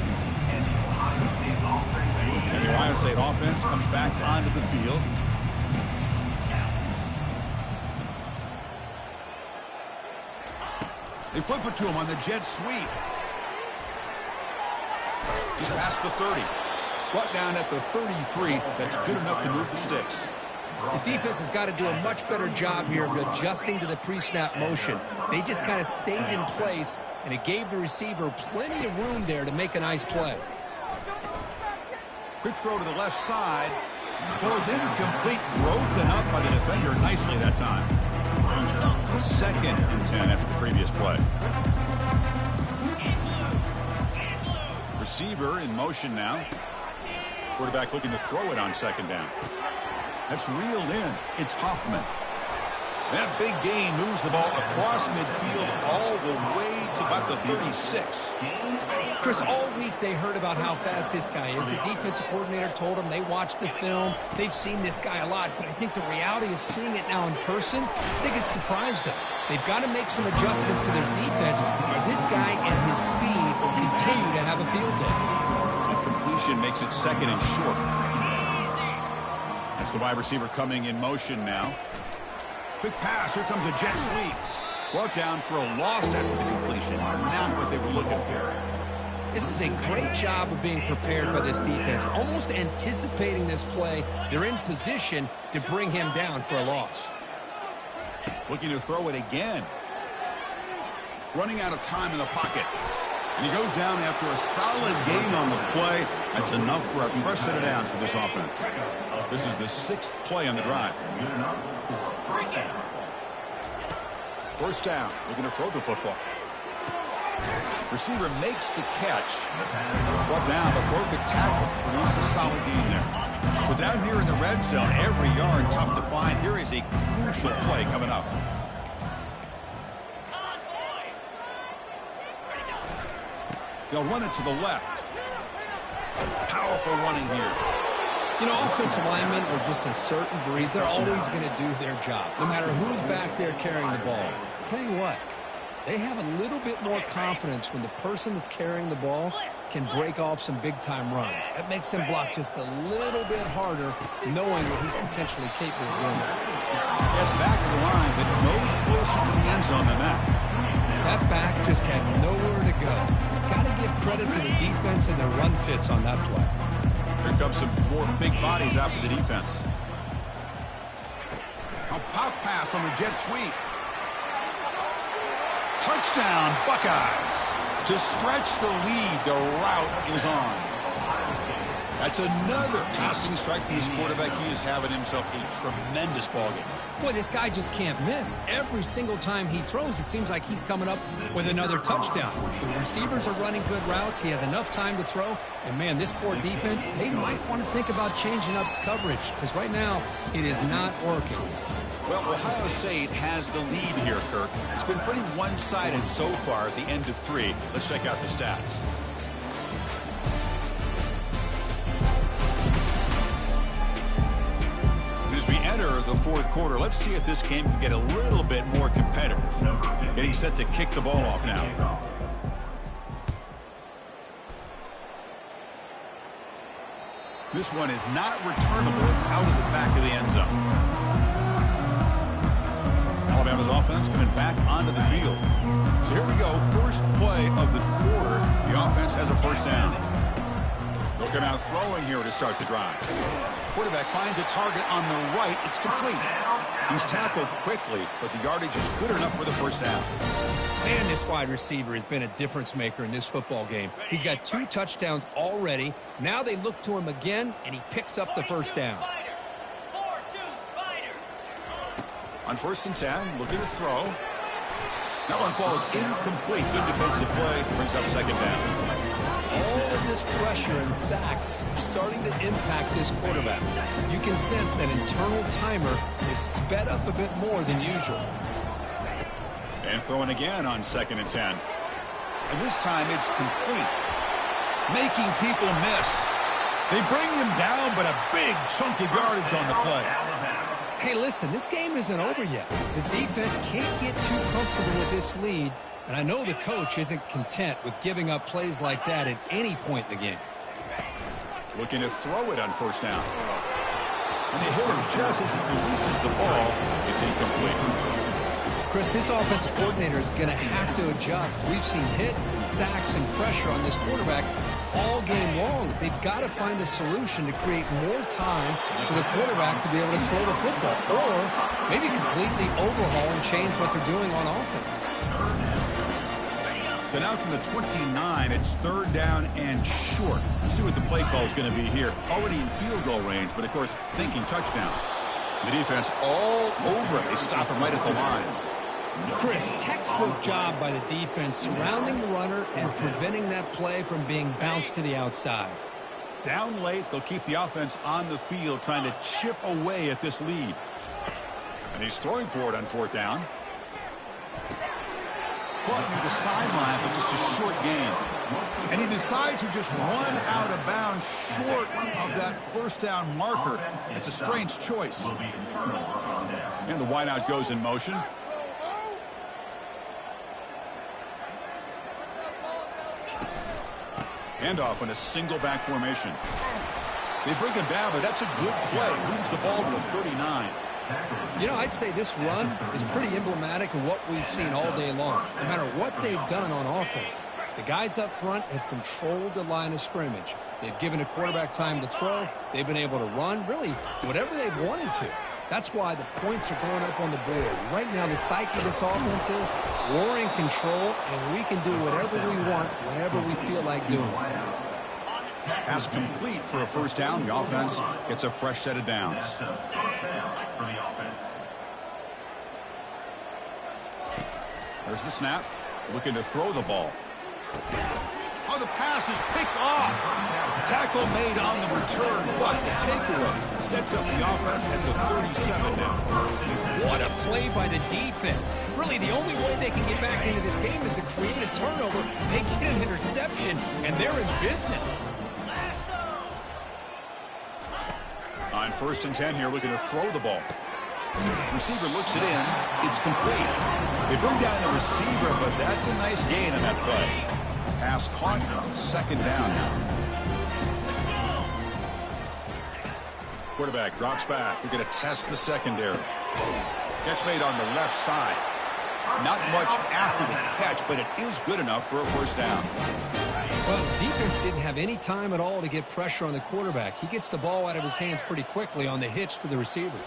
And the Ohio State offense comes back onto the field. They flip it to him on the jet sweep. Just past the 30. Brought down at the 33. That's good enough to move the sticks. The defense has got to do a much better job here of adjusting to the pre-snap motion. They just kind of stayed in place, and it gave the receiver plenty of room there to make a nice play. Quick throw to the left side. Goes incomplete. Broken up by the defender nicely that time. 2nd and 10 after the previous play. Receiver in motion now. Quarterback looking to throw it on 2nd down. That's reeled in. It's Hoffman. That big gain moves the ball across midfield all the way to about the 36. Chris, all week they heard about how fast this guy is. The defensive coordinator told them they watched the film. They've seen this guy a lot, but I think the reality of seeing it now in person, I think it's surprised them. They've got to make some adjustments to their defense, or this guy and his speed will continue to have a field day. And completion makes it 2nd and short. That's the wide receiver coming in motion now. Quick pass. Here comes a jet sweep. Brought down for a loss after the completion. Not what they were looking for. This is a great job of being prepared by this defense. Almost anticipating this play. They're in position to bring him down for a loss. Looking to throw it again. Running out of time in the pocket. And he goes down after a solid gain on the play. That's enough for a fresh set of downs for this offense. This is the 6th play on the drive. First down. Looking to throw the football. Receiver makes the catch. Brought down, but broke a tackle to produce a solid gain there. So down here in the red zone, every yard tough to find. Here is a crucial play coming up. They'll run it to the left. Powerful running here. You know, offensive linemen are just a certain breed. They're always going to do their job, no matter who's back there carrying the ball. I'll tell you what, They have a little bit more confidence when the person that's carrying the ball can break off some big-time runs. That makes them block just a little bit harder, knowing that he's potentially capable of doing that. Yes, back to the line, but no closer to the end zone than that. That back just had nowhere to go. Got to give credit to the defense and their run fits on that play. Here comes some more big bodies out for the defense. A pop pass on the jet sweep. Touchdown, Buckeyes. To stretch the lead, the route is on. That's another passing strike from his quarterback. He is having himself a tremendous ballgame. Boy, this guy just can't miss. Every single time he throws, it seems like he's coming up with another touchdown. The receivers are running good routes. He has enough time to throw. And, man, this poor defense, they might want to think about changing up coverage because right now it is not working. Well, Ohio State has the lead here, Kirk. It's been pretty one-sided so far at the end of 3. Let's check out the stats. As we enter the fourth quarter, let's see if this game can get a little bit more competitive. Getting set to kick the ball off now. This one is not returnable. It's out of the back of the end zone. Alabama's offense coming back onto the field. So here we go. First play of the quarter. The offense has a first down. They'll come out throwing here to start the drive. Quarterback finds a target on the right. It's complete. He's tackled quickly, but the yardage is good enough for the first down. Man, this wide receiver has been a difference maker in this football game. He's got 2 touchdowns already. Now they look to him again, and he picks up the first down. On 1st and 10, looking to throw. That one falls incomplete. Good defensive play. Brings up second down. All of this pressure and sacks are starting to impact this quarterback. You can sense that internal timer is sped up a bit more than usual. And throwing again on 2nd and 10. And this time it's complete. Making people miss. They bring him down, but a big chunk of yardage on the play. Hey, listen, this game isn't over yet. The defense can't get too comfortable with this lead, and I know the coach isn't content with giving up plays like that at any point in the game. Looking to throw it on 1st down. And they hit him just as he releases the ball. It's incomplete. Chris, this offensive coordinator is going to have to adjust. We've seen hits and sacks and pressure on this quarterback all game long. They've got to find a solution to create more time for the quarterback to be able to throw the football, or maybe completely overhaul and change what they're doing on offense. So now from the 29, it's 3rd down and short. We'll see what the play call is going to be here. Already in field goal range, but of course thinking touchdown. The defense all over it. They stop him right at the line. Chris, textbook job by the defense surrounding the runner and preventing that play from being bounced to the outside. Down late, they'll keep the offense on the field trying to chip away at this lead. And he's throwing for it on 4th down. Caught near the sideline, but just a short gain. And he decides to just run out of bounds short of that 1st down marker. It's a strange choice. And the wideout goes in motion. Handoff in a single back formation. They bring him down, but that's a good play. Moves the ball to the 39. You know, I'd say this run is pretty emblematic of what we've seen all day long. No matter what they've done on offense, the guys up front have controlled the line of scrimmage. They've given a quarterback time to throw. They've been able to run, really, whatever they've wanted to. That's why the points are going up on the board. Right now, the psyche of this offense is we're in control, and we can do whatever we want, whenever we feel like doing it. Pass complete for a 1st down. The offense gets a fresh set of downs. There's the snap. Looking to throw the ball. Oh, the pass is picked off. Tackle made on the return, but the takeaway sets up the offense at the 37 now. What a play by the defense. Really, the only way they can get back into this game is to create a turnover. They get an interception, and they're in business. On 1st and 10 here, looking to throw the ball. Receiver looks it in. It's complete. They bring down the receiver, but that's a nice gain on that play. Pass caught. Second down now. Quarterback drops back. We're going to test the secondary. Catch made on the left side. Not much after the catch, but it is good enough for a first down. Well, the defense didn't have any time at all to get pressure on the quarterback. He gets the ball out of his hands pretty quickly on the hitch to the receiver.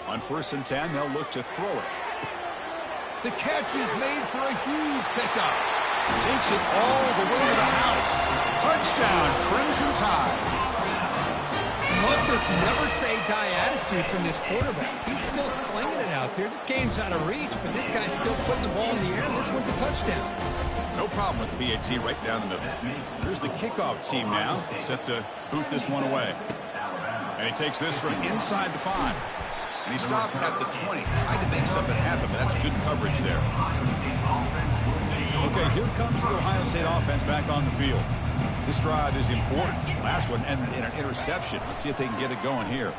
On 1st and 10, they'll look to throw it. The catch is made for a huge pickup. Takes it all the way to the house. Touchdown, Crimson Tide. Look, this never-say-die attitude from this quarterback. He's still slinging it out there. This game's out of reach, but this guy's still putting the ball in the air, and this one's a touchdown. No problem with the BAT right down the middle. Here's the kickoff team now, set to boot this one away. And he takes this from inside the 5. And he stopped at the 20. Tried to make something happen, but that's good coverage there. Okay, here comes the Ohio State offense back on the field. This drive is important. Last one ended in an interception. Let's see if they can get it going here.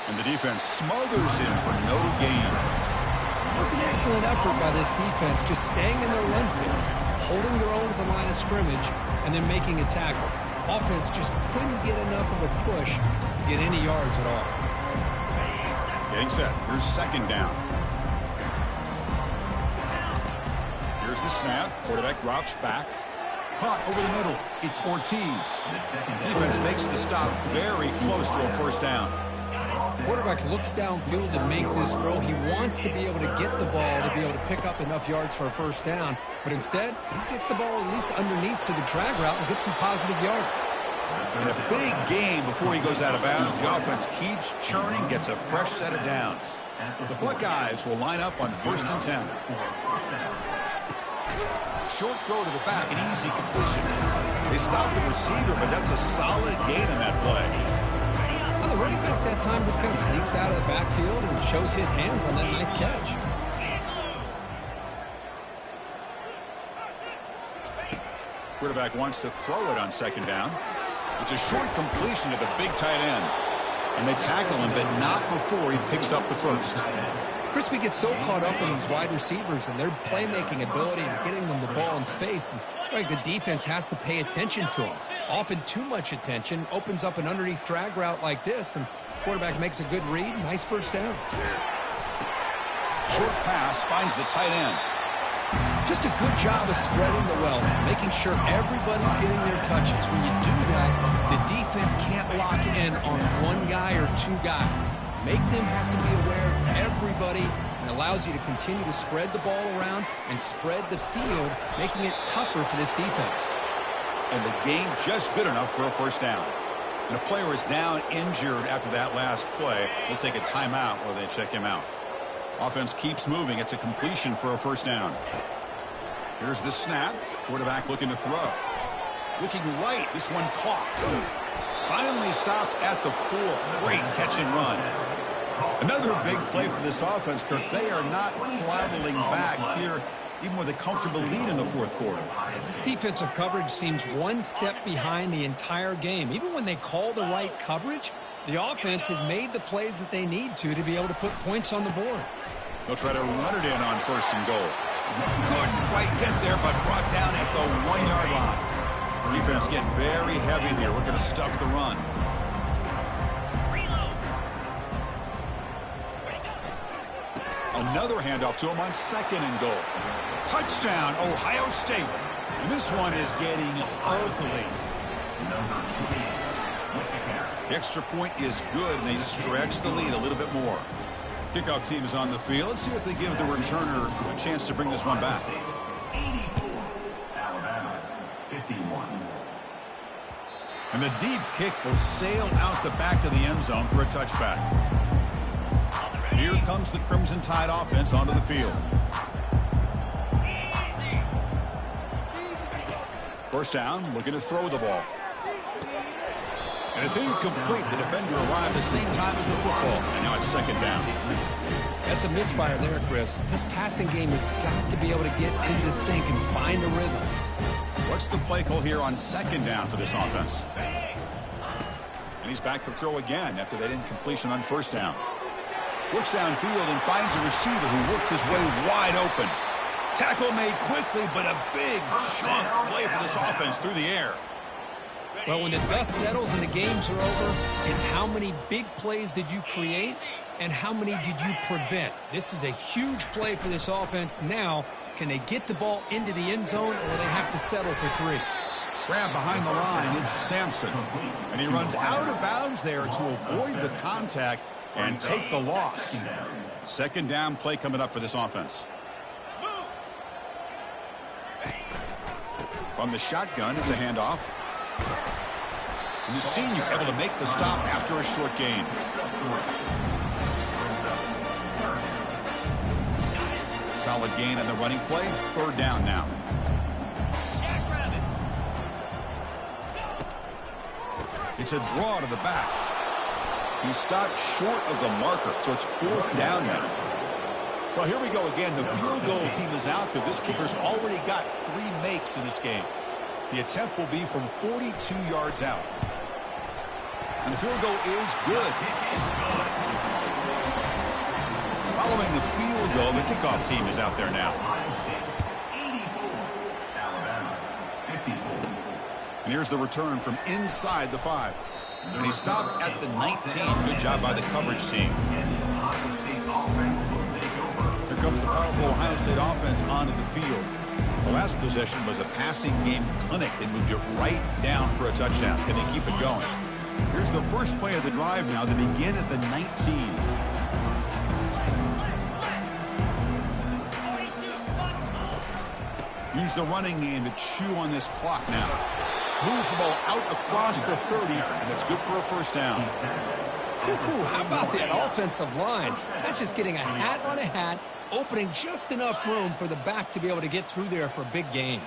And the defense smothers him for no gain. It was an excellent effort by this defense, just staying in their run fits, holding their own at the line of scrimmage, and then making a tackle. Offense just couldn't get enough of a push to get any yards at all. Getting set. Here's second down. Here's the snap. Quarterback drops back. Caught over the middle. It's Ortiz. Defense makes the stop very close to a first down. Quarterback looks downfield to make this throw. He wants to be able to get the ball to be able to pick up enough yards for a first down. But instead, he gets the ball at least underneath to the drag route and gets some positive yards. In a big game before he goes out of bounds, the offense keeps churning, gets a fresh set of downs. The Buckeyes will line up on 1st and 10. Short throw to the back, an easy completion. They stop the receiver, but that's a solid gain on that play. Well, the running back that time just kind of sneaks out of the backfield and shows his hands on that nice catch. Quarterback wants to throw it on second down. It's a short completion to the big tight end. And they tackle him, but not before he picks up the first. Chris, we get so caught up in these wide receivers and their playmaking ability and getting them the ball in space. And like the defense has to pay attention to them. Often too much attention opens up an underneath drag route like this, and quarterback makes a good read. Nice first down. Short pass finds the tight end. Just a good job of spreading the wealth, making sure everybody's getting their touches. When you do that, the defense can't lock in on one guy or two guys. Make them have to be aware of everybody, and allows you to continue to spread the ball around and spread the field, making it tougher for this defense. And the game just good enough for a first down. And a player is down injured after that last play. They'll take a timeout or they check him out. Offense keeps moving. It's a completion for a first down. Here's the snap. Quarterback looking to throw. Looking right. This one caught. Finally stopped at the 4. Great catch and run. Another big play for this offense, Kirk. They are not flattling back here, even with a comfortable lead in the fourth quarter. This defensive coverage seems one step behind the entire game. Even when they call the right coverage, the offense has made the plays that they need to be able to put points on the board. They'll try to run it in on 1st and goal. Couldn't quite get there, but brought down at the 1-yard line. Defense getting very heavy here. We're going to stuff the run. Another handoff to him on 2nd and goal. Touchdown, Ohio State. And this one is getting ugly. The extra point is good, and they stretch the lead a little bit more. Kickoff team is on the field. Let's see if they give the returner a chance to bring this one back. 84, Alabama, 51. And the deep kick will sail out the back of the end zone for a touchback. Here comes the Crimson Tide offense onto the field. First down, looking to throw the ball. And it's incomplete. The defender arrived the same time as the football. And now it's 2nd down. That's a misfire there, Chris. This passing game has got to be able to get into sync and find a rhythm. What's the play call here on 2nd down for this offense? And he's back to throw again after that incompletion on first down. Looks downfield and finds a receiver who worked his way wide open. Tackle made quickly, but a big chunk play for this offense through the air. Well, when the dust settles and the games are over, it's how many big plays did you create and how many did you prevent. This is a huge play for this offense. Now, can they get the ball into the end zone, or will they have to settle for 3? Grab behind the line, it's Sampson. And he runs out of bounds there to avoid the contact and take the loss. Second down play coming up for this offense. From the shotgun, it's a handoff. And the senior able to make the stop after a short gain. Solid gain on the running play. Third down now. It's a draw to the back. He stopped short of the marker, so it's fourth down now. Well, here we go again. The field goal team is out there. This kicker's already got 3 makes in this game. The attempt will be from 42 yards out. And the field goal is good. Following the field goal, the kickoff team is out there now. And here's the return from inside the 5. And he stopped at the 19. Good job by the coverage team. Here comes the powerful Ohio State offense onto the field. The last possession was a passing game clinic. They moved it right down for a touchdown. Can they keep it going? Here's the first play of the drive now. They begin at the 19. Use the running game to chew on this clock now. Moves the ball out across the 30, and it's good for a first down. How about that offensive line? That's just getting a hat on a hat, opening just enough room for the back to be able to get through there for a big gain.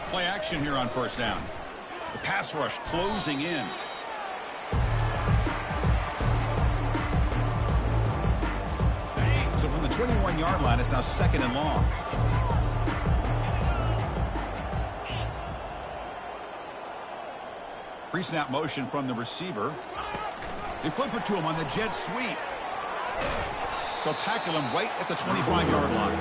Play action here on first down. The pass rush closing in. So from the 21-yard line, it's now second and long. Pre-snap motion from the receiver. They flip it to him on the jet sweep. They'll tackle him right at the 25-yard line.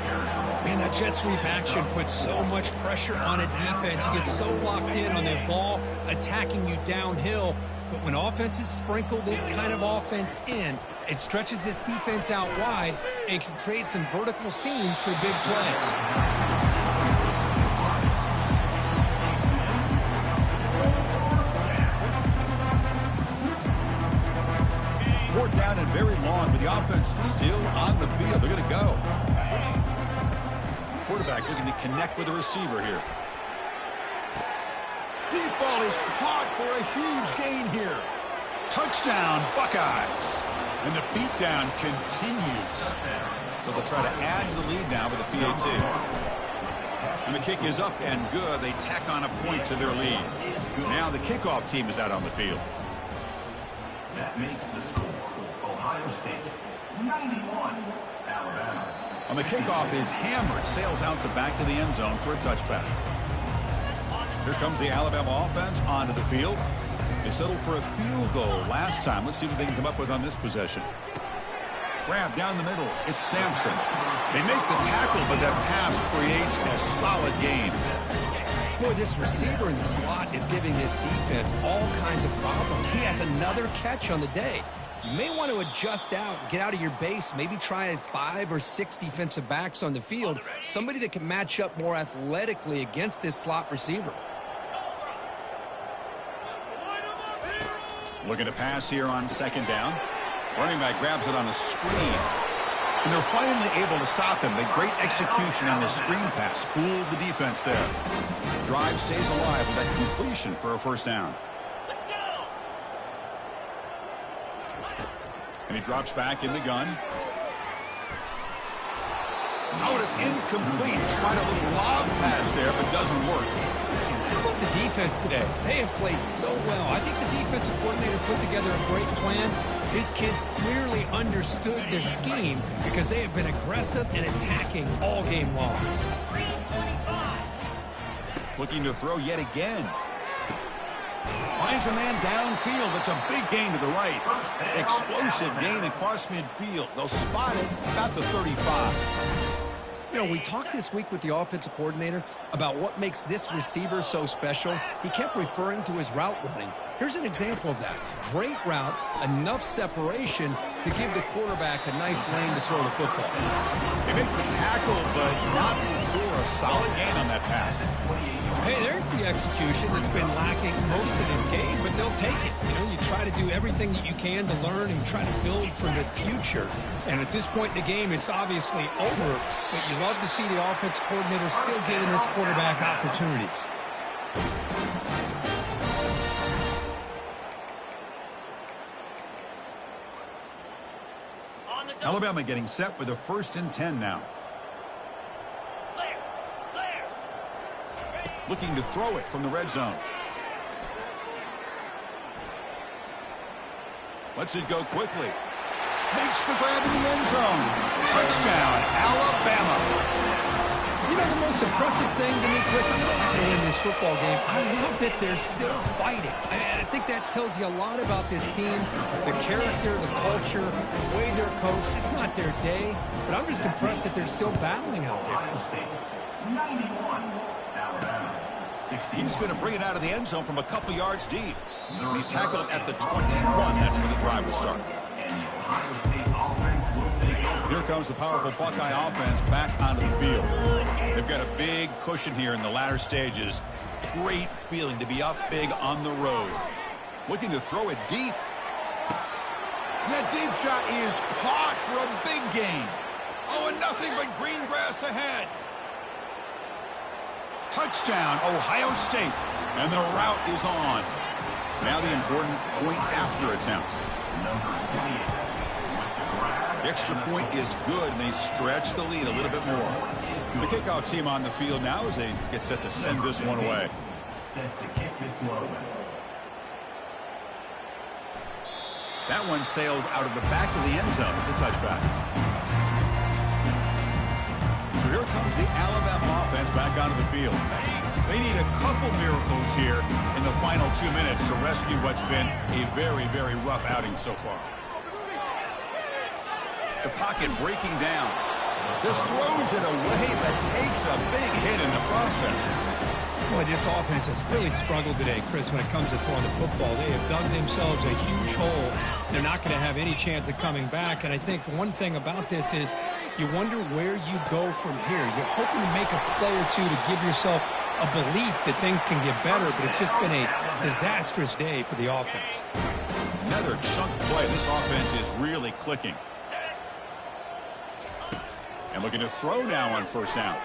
Man, that jet sweep action puts so much pressure on a defense. You get so locked in on their ball attacking you downhill. But when offenses sprinkle this kind of offense in, it stretches this defense out wide and can create some vertical seams for big plays. Fourth down and very long, but the offense is still on the field. They're going to go. Quarterback looking to connect with the receiver here. Deep ball is caught for a huge gain here. Touchdown, Buckeyes. And the beatdown continues. So they'll try to add to the lead now with a PAT. And the kick is up and good. They tack on a point to their lead. Now the kickoff team is out on the field. That makes the score. Ohio State 91, Alabama. On the kickoff is hammered, sails out the back of the end zone for a touchback. Here comes the Alabama offense onto the field. They settled for a field goal last time. Let's see what they can come up with on this possession. Grab down the middle. It's Sampson. They make the tackle, but that pass creates a solid gain. Boy, this receiver in the slot is giving this defense all kinds of problems. He has another catch on the day. You may want to adjust out, get out of your base, maybe try 5 or 6 defensive backs on the field, somebody that can match up more athletically against this slot receiver. Looking to pass here on second down. Running back grabs it on a screen. And they're finally able to stop him. The great execution on the screen pass fooled the defense there. Drive stays alive with that completion for a first down. And he drops back in the gun. Oh, and it's incomplete. Tried a little lob pass there, but doesn't work. How about the defense today? They have played so well. I think the defensive coordinator put together a great plan. His kids clearly understood their scheme because they have been aggressive and attacking all game long. Looking to throw yet again. Finds There's a man downfield. It's a big gain to the right. Explosive gain across midfield. They'll spot it about the 35. You know, we talked this week with the offensive coordinator about what makes this receiver so special. He kept referring to his route running. Here's an example of that. Great route, enough separation to give the quarterback a nice lane to throw the football. They make the tackle, but not before a solid gain on that pass. Hey, there's the execution that's been lacking most of this game, but they'll take it. You know, you try to do everything that you can to learn and try to build for the future. And at this point in the game, it's obviously over, but you love to see the offensive coordinator still giving this quarterback opportunities. Alabama getting set with a 1st and 10 now. Looking to throw it from the red zone. Lets it go quickly. Makes the grab in the end zone. Touchdown, Alabama. You know, the most impressive thing to me, Chris, I'm not going to win this football game. I love that they're still fighting. I think that tells you a lot about this team, the character, the culture, the way they're coached. It's not their day, but I'm just impressed that they're still battling out there. 91. He's going to bring it out of the end zone from a couple yards deep. He's tackled at the 21. That's where the drive will start. Here comes the powerful Buckeye offense back onto the field. They've got a big cushion here in the latter stages. Great feeling to be up big on the road. Looking to throw it deep. And that deep shot is caught for a big gain. Oh, and nothing but green grass ahead. Touchdown, Ohio State. And the route is on. Now the important point after attempt. The extra point is good, and they stretch the lead a little bit more. The kickoff team on the field now as they get set to send this one away. Set to kick this one away. That one sails out of the back of the end zone with the touchback. So here comes the Alabama offense back onto the field. They need a couple miracles here in the final 2 minutes to rescue what's been a very, very rough outing so far. The pocket breaking down. Just throws it away, but takes a big hit in the process. Boy, this offense has really struggled today, Chris, when it comes to throwing the football. They have dug themselves a huge hole. They're not going to have any chance of coming back. And I think one thing about this is you wonder where you go from here. You're hoping to make a play or two to give yourself a belief that things can get better, but it's just been a disastrous day for the offense. Another chunk play. This offense is really clicking. And looking to throw now on 1st down.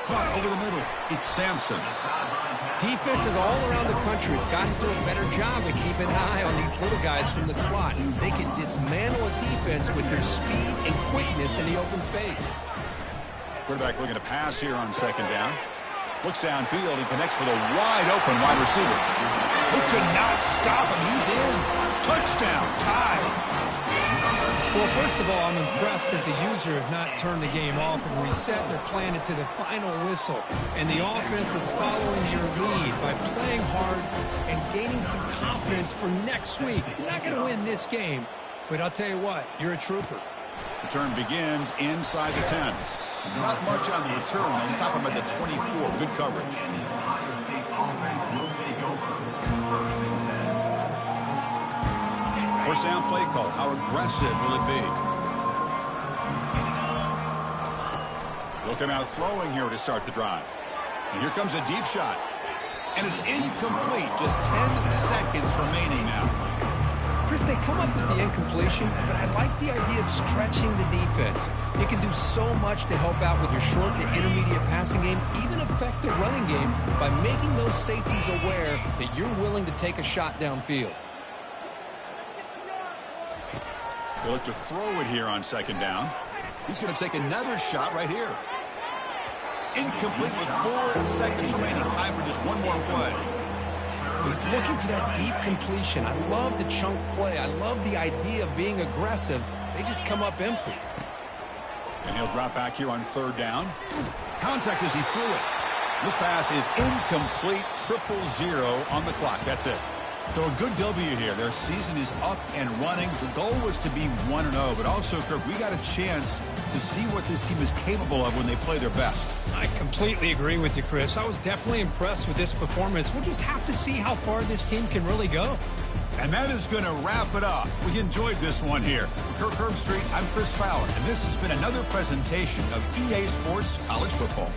Caught over the middle. It's Sampson. Defenses all around the country have got to do a better job of keeping an eye on these little guys from the slot. They can dismantle a defense with their speed and quickness in the open space. Quarterback looking to pass here on 2nd down. Looks downfield and connects with a wide-open wide receiver. Who could not stop him? He's in. Touchdown. Tie. Well, first of all, I'm impressed that the user have not turned the game off and reset their plan into the final whistle. And the offense is following your lead by playing hard and gaining some confidence for next week. You're not going to win this game, but I'll tell you what, you're a trooper. Return begins inside the 10. Not much on the return. They'll stop him at the 24. Good coverage. First down play call. How aggressive will it be? They'll come out throwing here to start the drive. And here comes a deep shot. And it's incomplete. Just 10 seconds remaining now. Chris, they come up with the incompletion, but I like the idea of stretching the defense. It can do so much to help out with your short to intermediate passing game, even affect the running game by making those safeties aware that you're willing to take a shot downfield. They'll look to throw it here on 2nd down. He's going to take another shot right here. Incomplete with 4 seconds remaining. Time for just one more play. He's looking for that deep completion. I love the chunk play. I love the idea of being aggressive. They just come up empty. And he'll drop back here on 3rd down. Contact as he threw it. This pass is incomplete, 0-0 on the clock. That's it. So a good W here. Their season is up and running. The goal was to be 1-0, but also, Kirk, we got a chance to see what this team is capable of when they play their best. I completely agree with you, Chris. I was definitely impressed with this performance. We'll just have to see how far this team can really go. And that is going to wrap it up. We enjoyed this one here. For Kirk Herbstreit, I'm Chris Fowler, and this has been another presentation of EA Sports College Football.